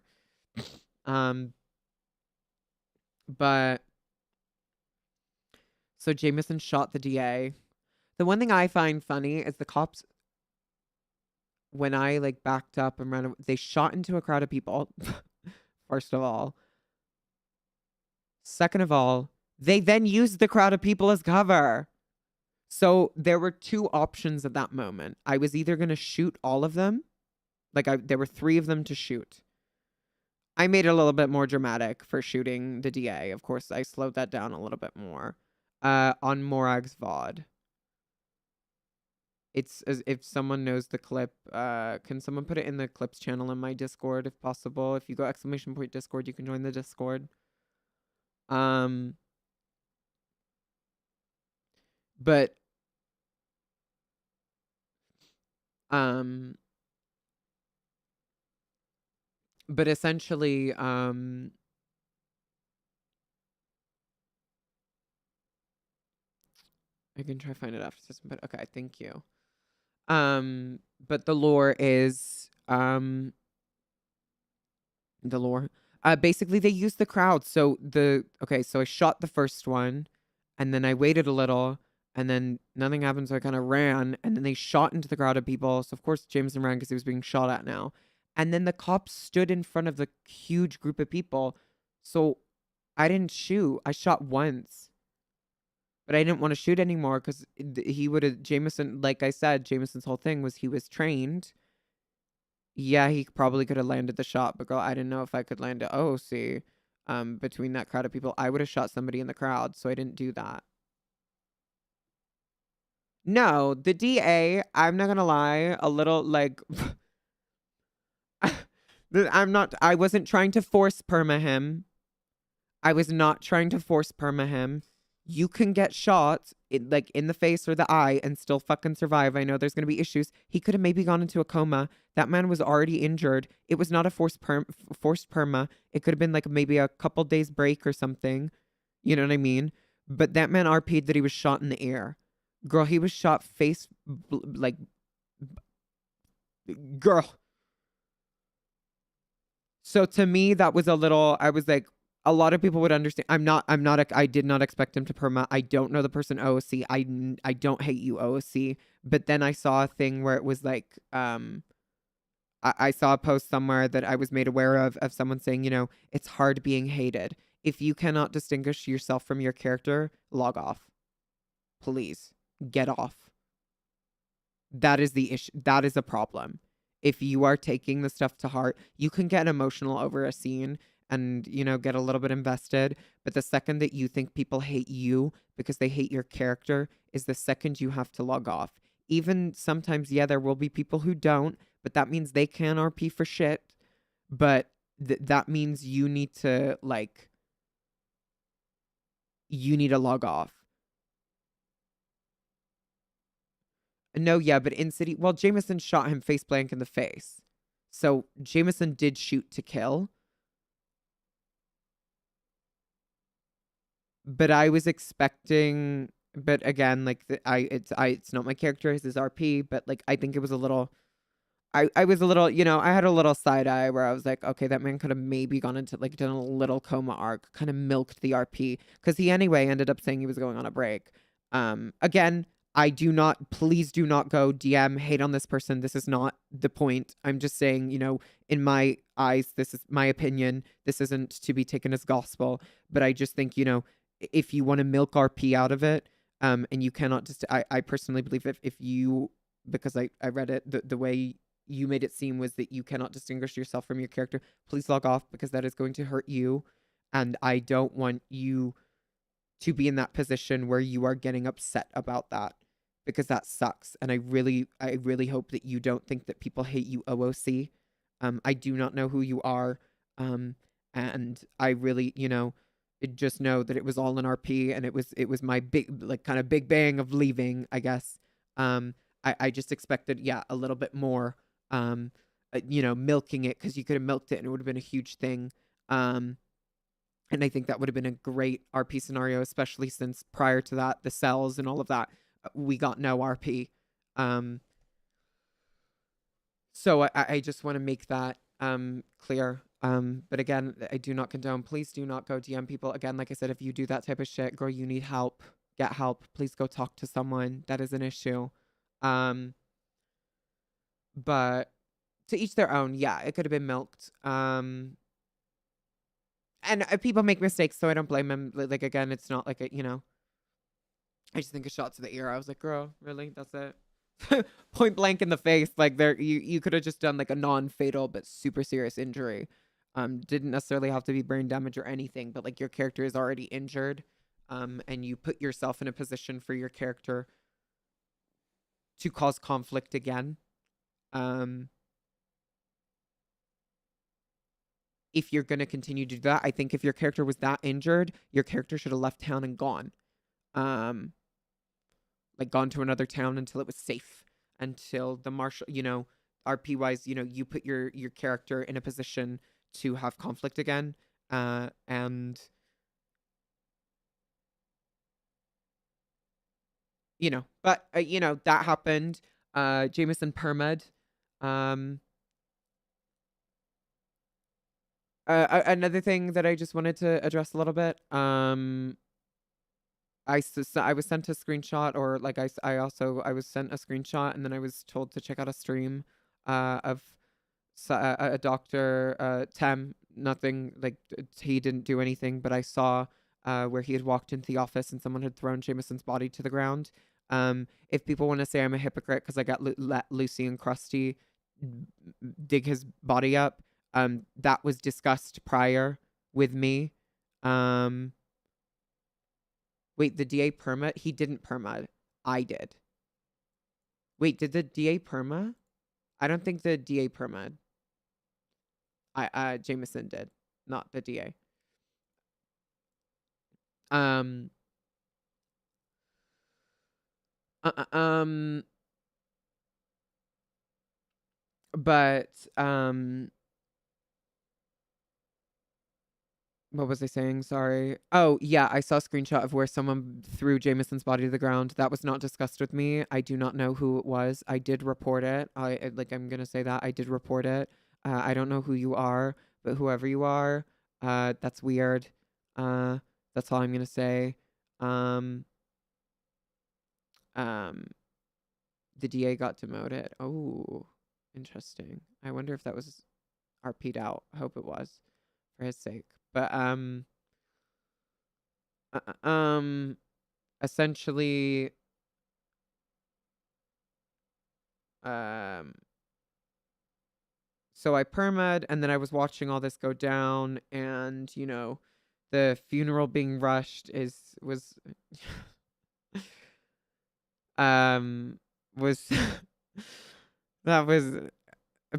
But so Jameson shot the DA. The one thing I find funny is the cops, when I like backed up and ran, they shot into a crowd of people. First of all. Second of all, they then used the crowd of people as cover. So there were two options at that moment. I was either going to shoot all of them. There were 3 of them to shoot. I made it a little bit more dramatic for shooting the DA. Of course, I slowed that down a little bit more. On Morag's VOD. It's as if someone knows the clip. Can someone put it in the clips channel in my Discord if possible? If you go !Discord, you can join the Discord. But essentially, I can try to find it after this, but okay, thank you. But the lore is the lore. Basically they used the crowd. So so I shot the first one and then I waited a little and then nothing happened, so I kind of ran and then they shot into the crowd of people. So of course Jameson ran because he was being shot at now. And then the cops stood in front of the huge group of people. So I didn't shoot. I shot once. But I didn't want to shoot anymore because he would have Jameson, like I said, Jameson's whole thing was he was trained. Yeah, he probably could have landed the shot, but girl, I didn't know if I could land it. Oh, see, between that crowd of people, I would have shot somebody in the crowd, so I didn't do that. No, the DA, I'm not gonna lie, a little like I wasn't trying to force perma him. I was not trying to force perma him. You can get shot like in the face or the eye and still fucking survive. I know there's going to be issues. He could have maybe gone into a coma. That man was already injured. It was not a forced perma. It could have been like maybe a couple days break or something. You know what I mean? But that man RP'd that he was shot in the ear. Girl, he was shot like girl. So to me, that was a little, I was like, a lot of people would understand. I did not expect him to perma. I don't know the person OOC. I don't hate you, OOC. But then I saw a thing where it was like, I saw a post somewhere that I was made aware of someone saying, you know, it's hard being hated. If you cannot distinguish yourself from your character, log off. Please get off. That is the issue. That is a problem. If you are taking the stuff to heart, you can get emotional over a scene and, you know, get a little bit invested. But the second that you think people hate you because they hate your character is the second you have to log off. Even sometimes, yeah, there will be people who don't, but that means they can RP for shit. But that means you need to, like, you need to log off. No, yeah, but in City, well, Jameson shot him face blank in the face. So Jameson did shoot to kill. But I was expecting, but again, like it's not my character, it's his RP, but like I think it was a little, I was a little, you know, I had a little side eye where I was like, okay, that man could have maybe gone into like done a little coma arc, kind of milked the RP because he anyway ended up saying he was going on a break. Again, I do not, please do not go DM hate on this person. This is not the point. I'm just saying, you know, in my eyes, this is my opinion. This isn't to be taken as gospel, but I just think, you know, if you want to milk RP out of it, and you cannot just, I personally believe if you, because I read it, the way you made it seem was that you cannot distinguish yourself from your character, please log off because that is going to hurt you. And I don't want you to be in that position where you are getting upset about that because that sucks. And I really hope that you don't think that people hate you, OOC. I do not know who you are. And I really, you know, just know that it was all an RP and it was my big, like kind of big bang of leaving, I guess. I just expected, yeah, a little bit more, you know, milking it because you could have milked it and it would have been a huge thing. And I think that would have been a great RP scenario, especially since prior to that, the cells and all of that, we got no RP. So I just want to make that clear. But again, I do not condone. Please do not go DM people. Again, like I said, if you do that type of shit, girl, you need help. Get help. Please go talk to someone. That is an issue. But to each their own. Yeah, it could have been milked. And people make mistakes, so I don't blame them. Like again, it's not like a, you know. I just think a shot to the ear. I was like, girl, really? That's it? Point blank in the face. Like there, you could have just done like a non-fatal but super serious injury. Didn't necessarily have to be brain damage or anything, but like your character is already injured. And you put yourself in a position for your character to cause conflict again. If you're going to continue to do that, I think if your character was that injured, your character should have left town and gone. Like gone to another town until it was safe, until the marshal, you know, RP wise, you know, you put your character in a position to have conflict again. And but that happened. Jameson permed. Um, Another thing that I just wanted to address a little bit. I was sent a screenshot, or like I was sent a screenshot, and then I was told to check out a stream, of a doctor, Tem. Nothing like he didn't do anything, but I saw where he had walked into the office and someone had thrown Jameson's body to the ground. If people want to say I'm a hypocrite because I got let Lucy and Krusty dig his body up, that was discussed prior with me. Um, Wait, the DA perma? He didn't perma. I did. Wait, did the DA perma? I don't think the DA perma. Jameson did, not the DA. Um. Uh, uh, um. But what was I saying? Sorry. Oh, yeah, I saw a screenshot of where someone threw Jameson's body to the ground. That was not discussed with me. I do not know who it was. I did report it. I'm gonna say that I did report it. I don't know who you are, but whoever you are, that's weird. Uh, that's all I'm gonna say. Um, um, the DA got demoted. Oh, interesting. I wonder if that was RP'd out. I hope it was for his sake. But uh, uh, um, essentially, um, so I permed, and then I was watching all this go down, and the funeral being rushed um was that was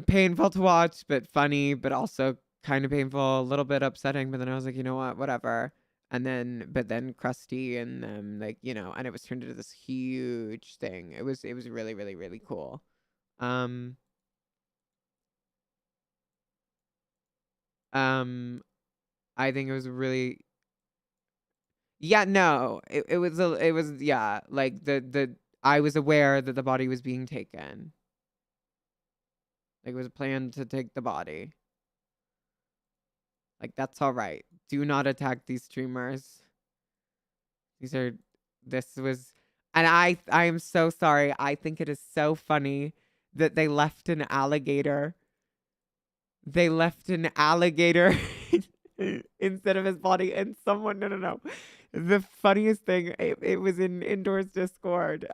painful to watch, but funny, but also kind of painful, a little bit upsetting. But then I was like, you know what, whatever. But then Krusty and and it was turned into this huge thing. It was really, really, really cool. Um, um, I think it was really, yeah, no, it was, yeah, like I was aware that the body was being taken. Like it was a plan to take the body. Like, that's all right. Do not attack these streamers. These are, this was, and I am so sorry. I think it is so funny that they left an alligator. They left an alligator instead of his body, and someone, no, no, no. The funniest thing, it was in Indoors Discord,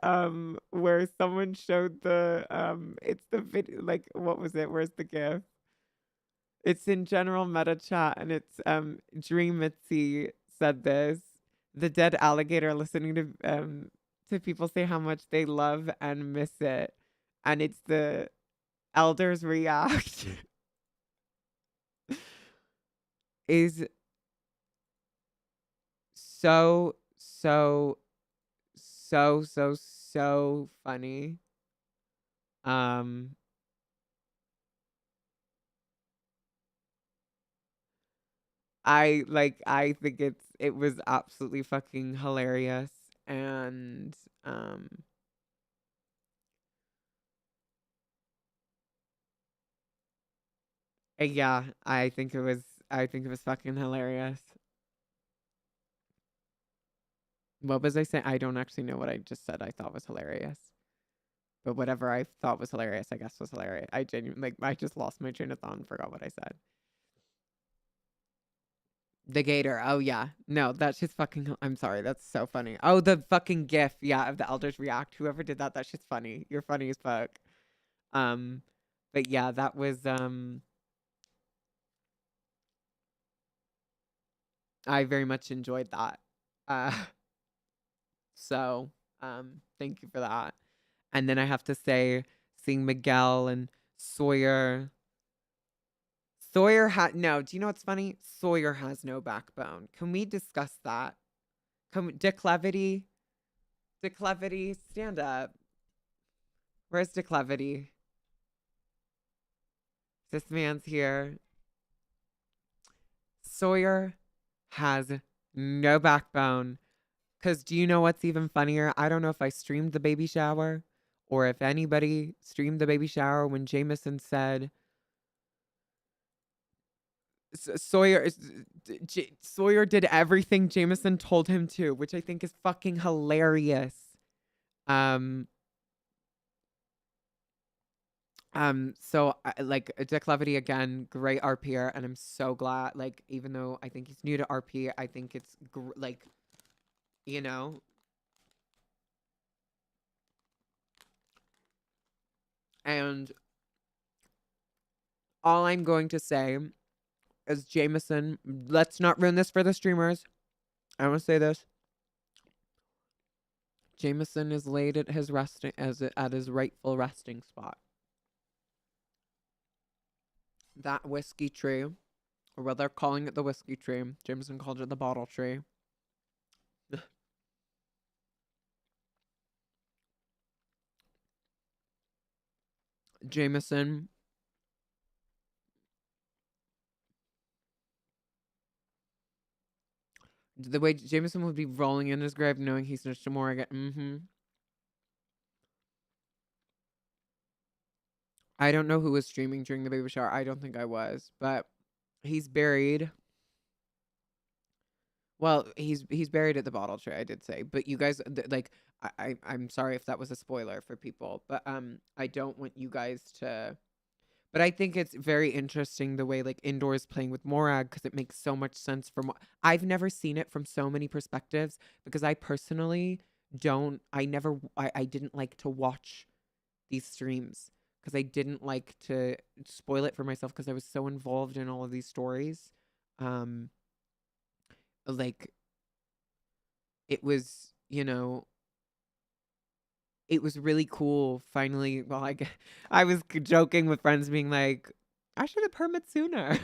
where someone showed it's the video, like, what was it? Where's the GIF? It's in general meta chat, and it's Dream Mitzi said this. The dead alligator listening to people say how much they love and miss it. And it's the elders react is so, so, so, so, so funny. Um I think it was absolutely fucking hilarious. And yeah, I think it was fucking hilarious. What was I saying? I don't actually know what I just said I thought was hilarious. But whatever I thought was hilarious, I guess was hilarious. I genuinely, like, I just lost my train of thought and forgot what I said. The gator. Oh yeah. No, that's just fucking, I'm sorry. That's so funny. Oh, the fucking gif, yeah, of the elders react. Whoever did that, that's just funny. You're funny as fuck. Um but yeah, that was I very much enjoyed that. Uh so thank you for that. And then I have to say, seeing Miguel and Sawyer. Sawyer had no. Do you know what's funny? Sawyer has no backbone. Can we discuss that? Declevity? Declevity, stand up. Where's Declevity? This man's here. Sawyer has no backbone Because do you know what's even funnier? I don't know if I streamed the baby shower or if anybody streamed the baby shower when Jameson said Sawyer did everything Jameson told him to, which I think is fucking hilarious. Um, so like Dick Levity again, great RPer, and I'm so glad. Like, even though I think he's new to RP, I think it's like, you know, and all I'm going to say is Jameson. Let's not ruin this for the streamers. I want to say this. Jameson is laid at his resting at his rightful resting spot. That whiskey tree, or what they're calling it the whiskey tree. Jameson called it the bottle tree. Jameson. The way Jameson would be rolling in his grave knowing he snitched to Morgan. I don't know who was streaming during the baby shower. I don't think I was, but he's buried. Well, he's buried at the bottle tree, I did say. But you guys, like, I'm sorry if that was a spoiler for people, but I don't want you guys to. But I think it's very interesting the way like Indoor is playing with Morag because it makes so much sense from. I've never seen it from so many perspectives because I personally don't. I didn't like to watch these streams because I didn't like to spoil it for myself because I was so involved in all of these stories. Like it was, it was really cool finally. Well, I was joking with friends being like, I should have permit sooner.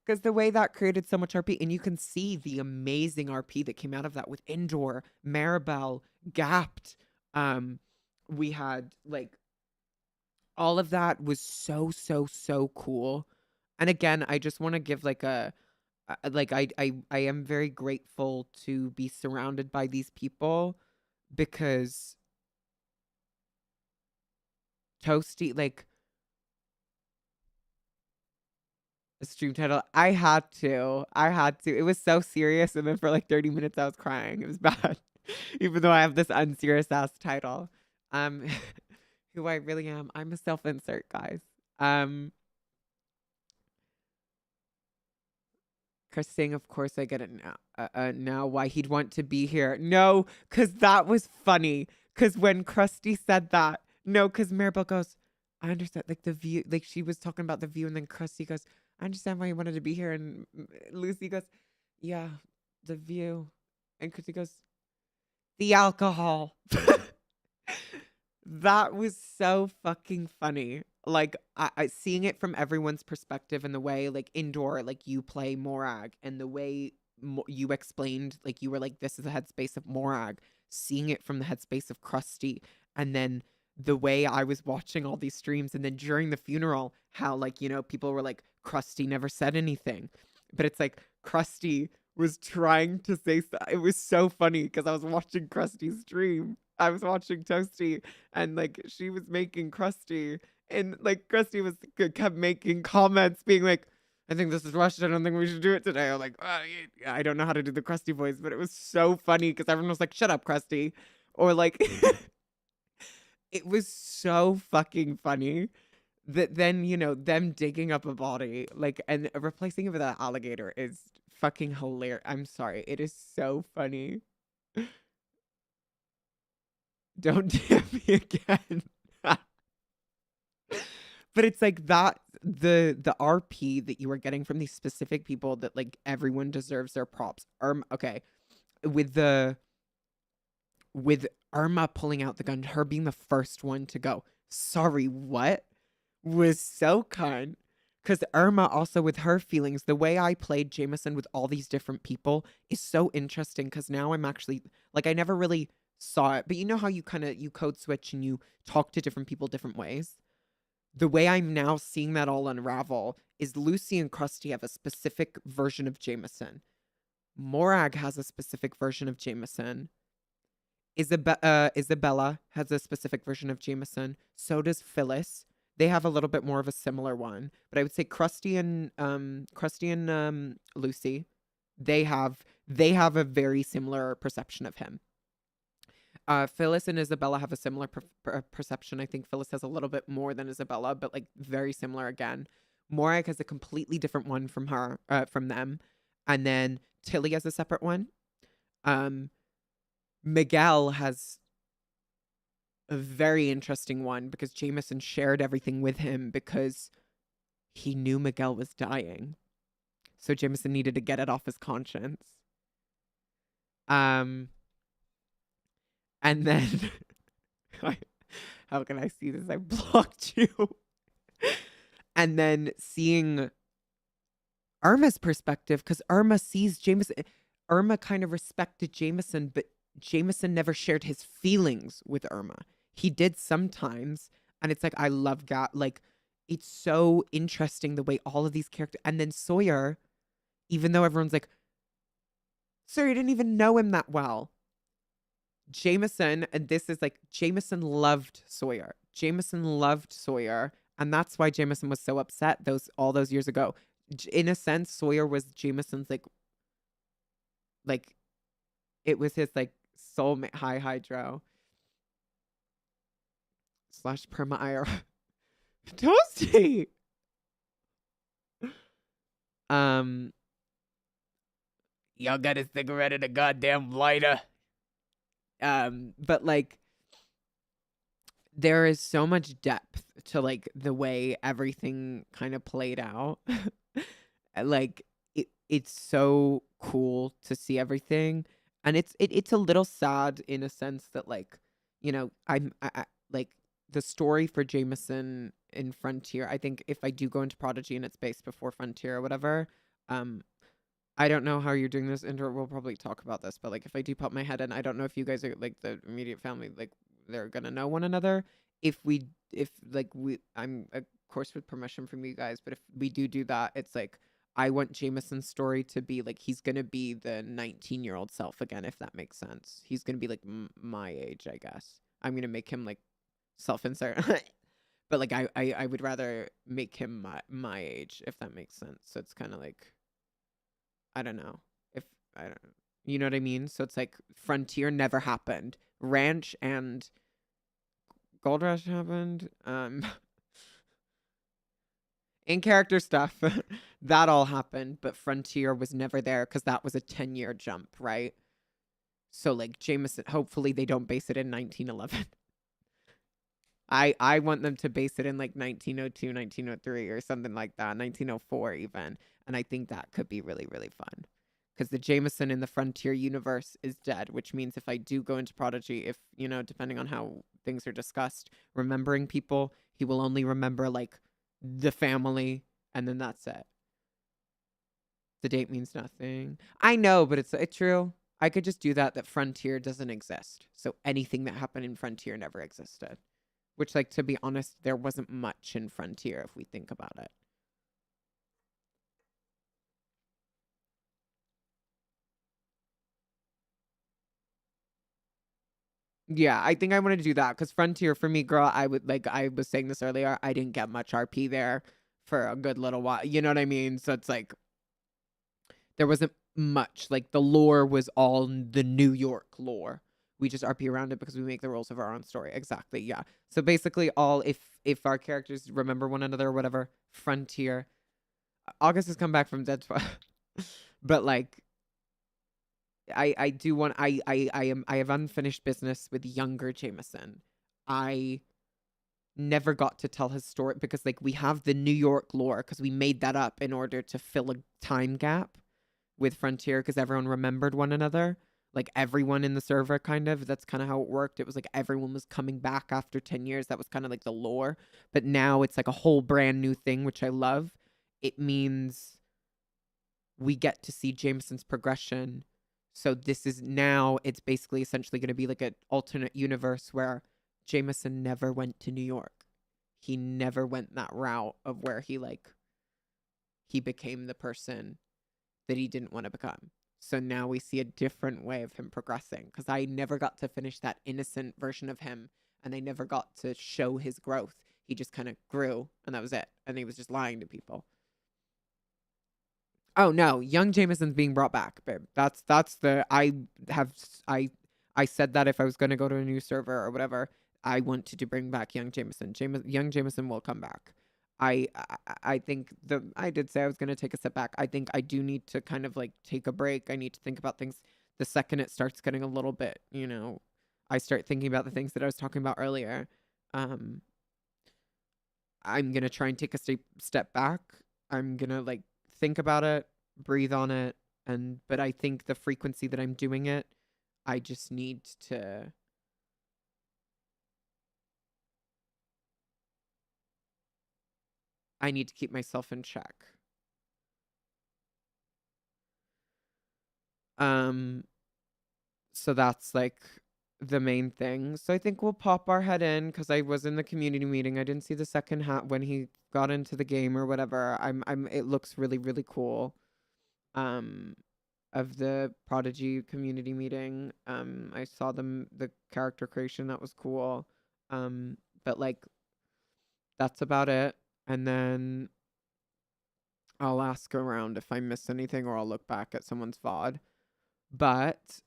Because the way that created so much RP, and you can see the amazing RP that came out of that with Indoor, Maribel, Gapped. We had like all of that was so, so, so cool. And again, I just want to give like like I am very grateful to be surrounded by these people because Toasty, like, a stream title, I had to. It was so serious, and then for like 30 minutes I was crying. It was bad. Even though I have this unserious ass title. Um who I really am. I'm a self-insert, guys. Um Chris saying, of course I get it now. Now why he'd want to be here. No, because that was funny. Because when Krusty said that, no, because Maribel goes, I understand. Like the view, like she was talking about the view, and then Krusty goes, I understand why you wanted to be here. And Lucy goes, yeah, the view. And Krusty goes, the alcohol. That was so fucking funny. Like I seeing it from everyone's perspective and the way like Indoor, like you play Morag and the way you explained, like you were like, this is the headspace of Morag, seeing it from the headspace of Krusty. And then the way I was watching all these streams and then during the funeral, how like, people were like, Krusty never said anything. But it's like Krusty was trying to say it was so funny because I was watching Krusty's stream. I was watching Toasty and like she was making Krusty and like Krusty was kept making comments being like, I think this is rushed. I don't think we should do it today. I'm like, I don't know how to do the Krusty voice, but it was so funny because everyone was like, shut up, Krusty. Or like, it was so fucking funny that then, them digging up a body, like, and replacing it with an alligator is fucking hilarious. I'm sorry. It is so funny. Don't DM me again. But it's like that the RP that you are getting from these specific people that like everyone deserves their props. Okay. With Irma pulling out the gun, her being the first one to go, sorry, what? Was so kind. Because Irma also with her feelings, the way I played Jameson with all these different people is so interesting because now I'm actually like I never really saw it, but you know how you you code switch and you talk to different people different ways? The way I'm now seeing that all unravel is Lucy and Krusty have a specific version of Jameson. Morag has a specific version of Jameson. Isabella has a specific version of Jameson. So does Phyllis. They have a little bit more of a similar one, but I would say Krusty and Lucy, they have a very similar perception of him. Phyllis and Isabella have a similar perception. I think Phyllis has a little bit more than Isabella, but like very similar again. Morag has a completely different one from them, and then Tilly has a separate one. Um, Miguel has a very interesting one because Jameson shared everything with him because he knew Miguel was dying. So Jameson needed to get it off his conscience. Um, and then how can I see this? I blocked you. And then seeing Irma's perspective, because Irma sees Jameson. Irma kind of respected Jameson, but Jameson never shared his feelings with Irma. He did sometimes, and it's like I love like it's so interesting the way all of these characters, and then Sawyer, even though everyone's like, Sawyer didn't even know him that well. Jameson, and this is like Jameson loved Sawyer. Jameson loved Sawyer, and that's why Jameson was so upset all those years ago. In a sense, Sawyer was Jameson's like it was his like soulmate. High hydro slash perma IR. Toasty. Y'all got a cigarette and a goddamn lighter. But like there is so much depth to like the way everything kind of played out. Like it's so cool to see everything, and it's a little sad in a sense that like I like the story for Jameson in Frontier. I think if I do go into Prodigy and it's based before Frontier or whatever, um I don't know how you're doing this intro. We'll probably talk about this, but like if I do pop my head in, I don't know if you guys are like the immediate family, like they're gonna know one another. If like I'm of course with permission from you guys, but if we do that, it's like I want Jameson's story to be like he's gonna be the 19-year-old self again, if that makes sense. He's gonna be like my age, I guess. I'm gonna make him like self-insert, but like I would rather make him my age, if that makes sense. So it's kind of like I don't know if I don't, you know what I mean? So it's like Frontier never happened. Ranch and Gold Rush happened. In character stuff, that all happened, but Frontier was never there because that was a 10-year jump, right? So like Jameson, hopefully they don't base it in 1911. I want them to base it in like 1902, 1903 or something like that, 1904 even. And I think that could be really, really fun. Because the Jameson in the Frontier universe is dead, which means if I do go into Prodigy, if, depending on how things are discussed, remembering people, he will only remember like the family and then that's it. The date means nothing. I know, but it's true. I could just do that Frontier doesn't exist. So anything that happened in Frontier never existed. Which, like, to be honest, there wasn't much in Frontier if we think about it. Yeah, I think I want to do that because Frontier for me, girl, I was saying this earlier, I didn't get much RP there for a good little while. You know what I mean? So it's like there wasn't much. Like the lore was all the New York lore. We just RP around it because we make the rules of our own story. Exactly. Yeah. So basically, all if our characters remember one another or whatever, Frontier. August has come back from dead, but like I do want I have unfinished business with younger Jameson. I never got to tell his story because like we have the New York lore because we made that up in order to fill a time gap with Frontier because everyone remembered one another. Like everyone in the server kind of. That's kind of how it worked. It was like everyone was coming back after 10 years. That was kind of like the lore. But now it's like a whole brand new thing, which I love. It means we get to see Jameson's progression. So this is now, it's basically essentially going to be like an alternate universe where Jameson never went to New York. He never went that route of where he became the person that he didn't want to become. So now we see a different way of him progressing, because I never got to finish that innocent version of him, and I never got to show his growth. He just kind of grew, and that was it. And he was just lying to people. Oh no, young Jameson's being brought back, babe. That's the have I I said that if I was going to go to a new server or whatever, I wanted to bring back young Jameson. Young Jameson will come back. I think I did say I was going to take a step back. I think I do need to kind of like take a break. I need to think about things. The second it starts getting a little bit, I start thinking about the things that I was talking about earlier. Um, I'm gonna try and take a step back. I'm gonna like think about it, breathe on it, but I think the frequency that I'm doing it, I just need to. I need to keep myself in check. Um, so that's like the main thing. So I think we'll pop our head in, because I was in the community meeting. I didn't see the second half when he got into the game or whatever. It looks really, really cool. Um, of the Prodigy community meeting. I saw the character creation, that was cool. But like that's about it. And then I'll ask around if I missed anything, or I'll look back at someone's VOD. But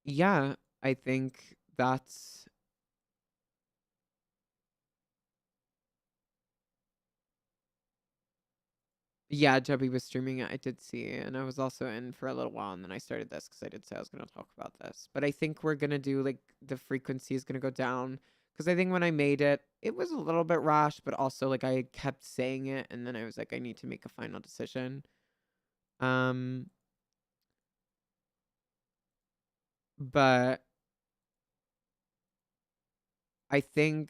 yeah, I think that's yeah, Joby was streaming it. I did see, and I was also in for a little while, and then I started this because I did say I was going to talk about this. But I think we're going to do like the frequency is going to go down, because I think when I made it, it was a little bit rash, but also like I kept saying it, and then I was like, I need to make a final decision. But I think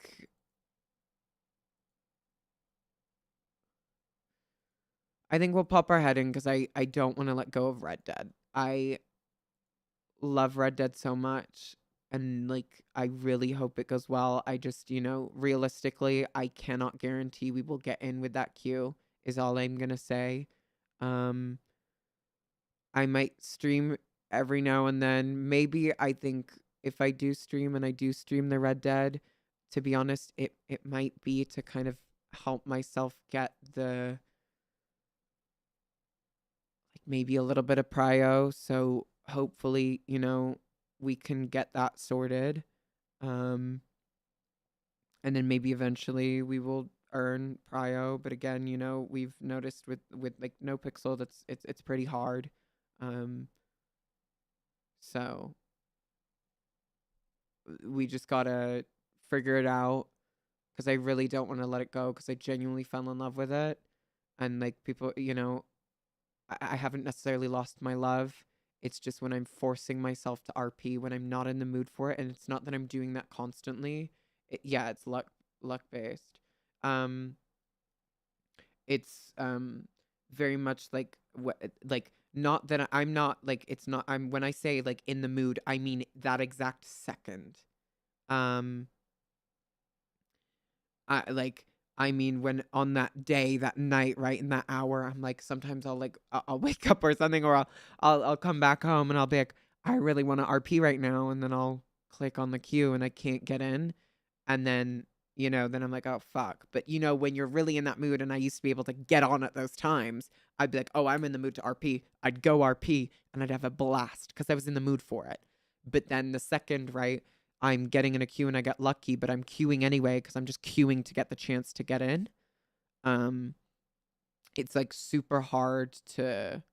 we'll pop our head in, because I don't want to let go of Red Dead. I love Red Dead so much, and like I really hope it goes well. I just, realistically, I cannot guarantee we will get in with that queue, is all I'm going to say. Um I might stream every now and then. Maybe I think if I do stream, and I do stream the Red Dead, to be honest, it might be to kind of help myself get the like maybe a little bit of prio. So hopefully, we can get that sorted. Um, and then maybe eventually we will earn prio. But again, we've noticed with like NoPixel, it's pretty hard. Um, so we just gotta figure it out, because I really don't want to let it go, because I genuinely fell in love with it. And like people, I haven't necessarily lost my love. It's just when I'm forcing myself to RP when I'm not in the mood for it, and it's not that I'm doing that constantly. Yeah, it's luck based. Um, it's very much like what like not that I'm not like it's not I'm when I say like in the mood, I mean that exact second. Um, I mean, when on that day, that night, right in that hour, I'm like, sometimes I'll like, I'll wake up or something, or I'll come back home, and I'll be like, I really want to RP right now, and then I'll click on the queue, and I can't get in, and then then I'm like, oh fuck. But when you're really in that mood, and I used to be able to get on at those times, I'd be like, oh, I'm in the mood to RP. I'd go RP, and I'd have a blast because I was in the mood for it. But then the second, right, I'm getting in a queue and I get lucky, but I'm queuing anyway because I'm just queuing to get the chance to get in. Um, it's like super hard to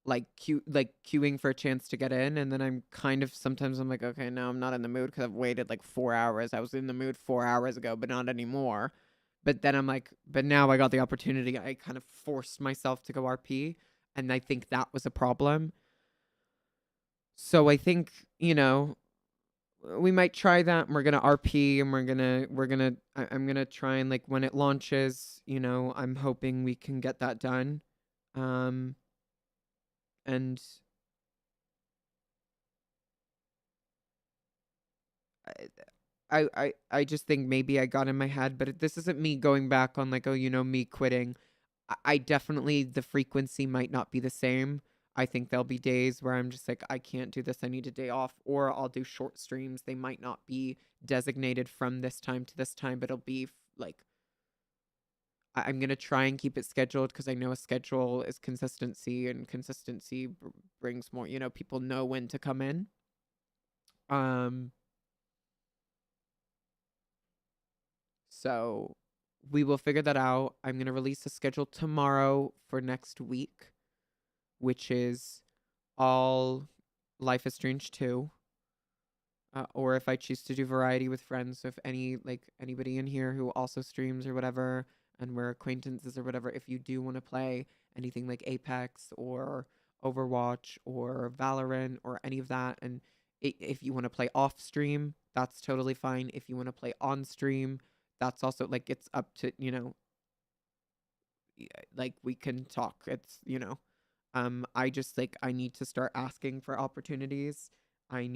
queuing for a chance to get in, and then I'm kind of sometimes I'm like, okay, no, I'm not in the mood because I've waited like 4 hours. I was in the mood 4 hours ago, but not anymore. But then I'm like, but now I got the opportunity. I kind of forced myself to go RP, and I think that was a problem. So I think, we might try that, and we're gonna RP, and I'm gonna try and like when it launches, I'm hoping we can get that done. Um and I just think maybe I got in my head, but this isn't me going back on like, oh, me quitting. I definitely, the frequency might not be the same. I think there'll be days where I'm just like, I can't do this. I need a day off, or I'll do short streams. They might not be designated from this time to this time, but it'll be like, I'm going to try and keep it scheduled because I know a schedule is consistency, and consistency brings more, people know when to come in. So we will figure that out. I'm going to release a schedule tomorrow for next week, which is all Life is Strange 2. Or if I choose to do variety with friends. So if anybody in here who also streams or whatever, and we're acquaintances or whatever, if you do want to play anything like Apex or Overwatch or Valorant or any of that, and if you want to play off stream, that's totally fine. If you want to play on stream, that's also like, it's up to, like, we can talk. It's, I just like, I need to start asking for opportunities. I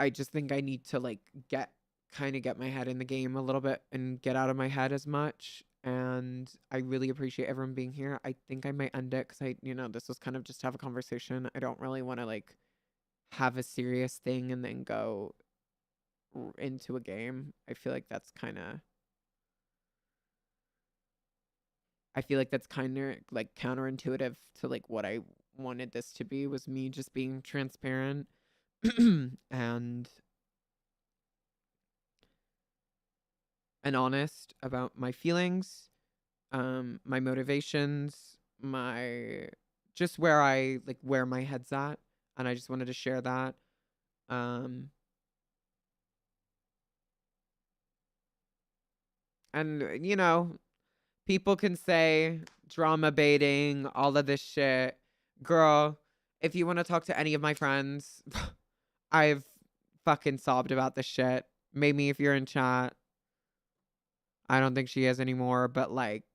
just think I need to like get my head in the game a little bit and get out of my head as much. And I really appreciate everyone being here. I think I might end it because this was kind of just to have a conversation. I don't really want to like have a serious thing and then go into a game. I feel like that's kind of like counterintuitive to like what I wanted this to be, was me just being transparent and honest about my feelings, my motivations, my just where my head's at, and I just wanted to share that. Um, and people can say drama baiting, all of this shit. Girl, if you want to talk to any of my friends, I've fucking sobbed about this shit. Maybe if you're in chat. I don't think she is anymore, but like,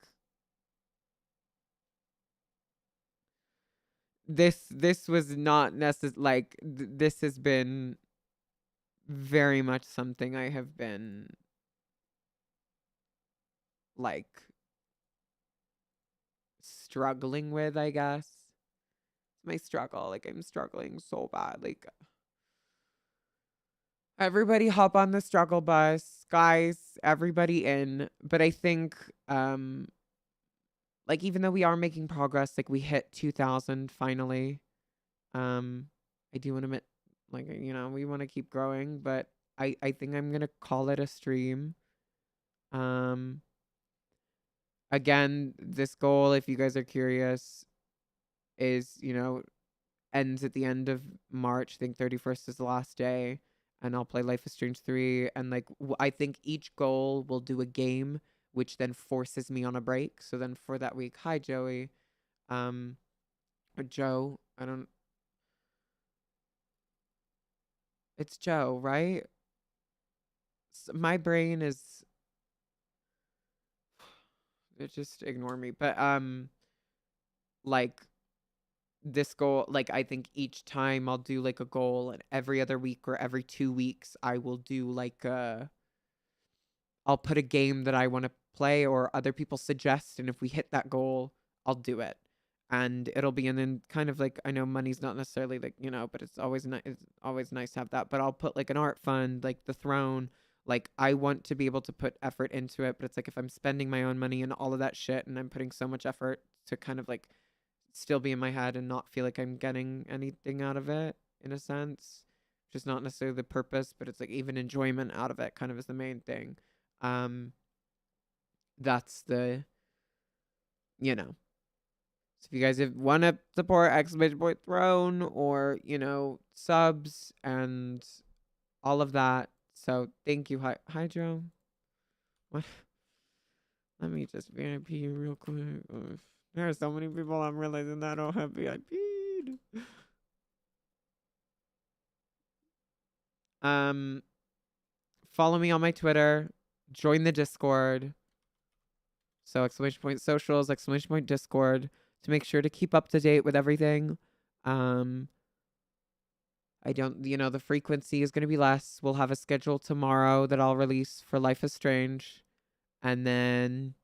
this was not this has been very much something I have been like struggling with, I guess. It's my struggle. Like, I'm struggling so bad. Like, everybody hop on the struggle bus, guys, everybody in. But I think like, even though we are making progress, like we hit 2,000 finally. I do want to admit, like, we want to keep growing, but I think I'm gonna call it a stream. Um, Again, this goal, if you guys are curious, is ends at the end of March. I think 31st is the last day, and I'll play Life is Strange 3. And like, I think each goal will do a game, which then forces me on a break. So then for that week, hi Joey, or Joe, I don't. It's Joe, right? My brain is, it just ignore me. But like, this goal, like, I think each time I'll do like a goal, and every other week or every 2 weeks I will do like I'll put a game that I want to play or other people suggest, and if we hit that goal, I'll do it. And it'll be, and then kind of like, I know money's not necessarily like, but it's always nice to have that. But I'll put like an art fund, like the Throne. Like, I want to be able to put effort into it, but it's like, if I'm spending my own money and all of that shit, and I'm putting so much effort to kind of like still be in my head and not feel like I'm getting anything out of it, in a sense, just not necessarily the purpose, but it's like even enjoyment out of it kind of is the main thing. Um, that's the, So if you guys want to support exclamation point Throne, or subs and all of that, so thank you. Hi Joe. What? Let me just VIP you real quick. There are so many people I'm realizing that I don't have VIP'd. Follow me on my Twitter. Join the Discord. So exclamation point socials, exclamation point Discord, to make sure to keep up to date with everything. I don't, the frequency is going to be less. We'll have a schedule tomorrow that I'll release for Life is Strange. And then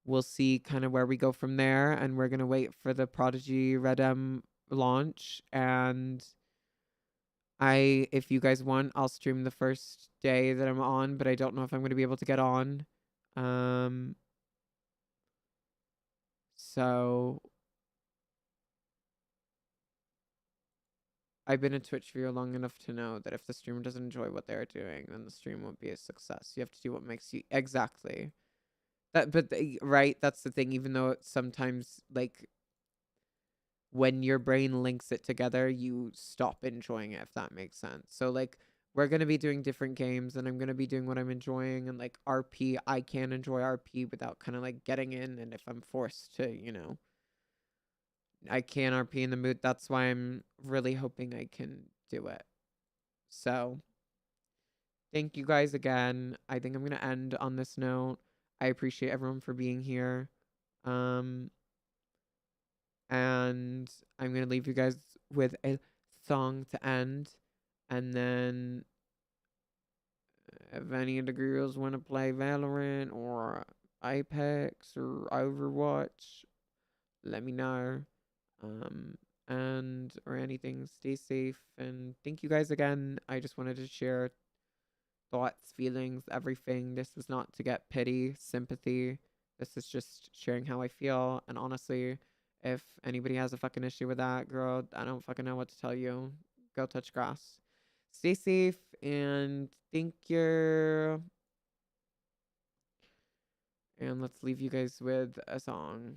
we'll see kind of where we go from there. And we're going to wait for the Prodigy Redem launch. And if you guys want, I'll stream the first day that I'm on, but I don't know if I'm going to be able to get on. So I've been a Twitch viewer long enough to know that if the streamer doesn't enjoy what they're doing, then the stream won't be a success. You have to do what makes you exactly that. But right, that's the thing. Even though it's sometimes like when your brain links it together, you stop enjoying it. If that makes sense. So like we're gonna be doing different games, and I'm gonna be doing what I'm enjoying, and like RP, I can enjoy RP without kind of like getting in, and if I'm forced to, I can RP in the mood. That's why I'm really hoping I can do it. So, thank you guys again. I think I'm going to end on this note. I appreciate everyone for being here. Um and I'm going to leave you guys with a song to end, and then if any of the girls want to play Valorant or Apex or Overwatch, let me know. Um, and or anything, stay safe, and thank you guys again. I just wanted to share thoughts, feelings, everything. This is not to get pity, sympathy. This is just sharing how I feel. And honestly, if anybody has a fucking issue with that, girl, I don't fucking know what to tell you. Go touch grass. Stay safe, and thank you. And let's leave you guys with a song.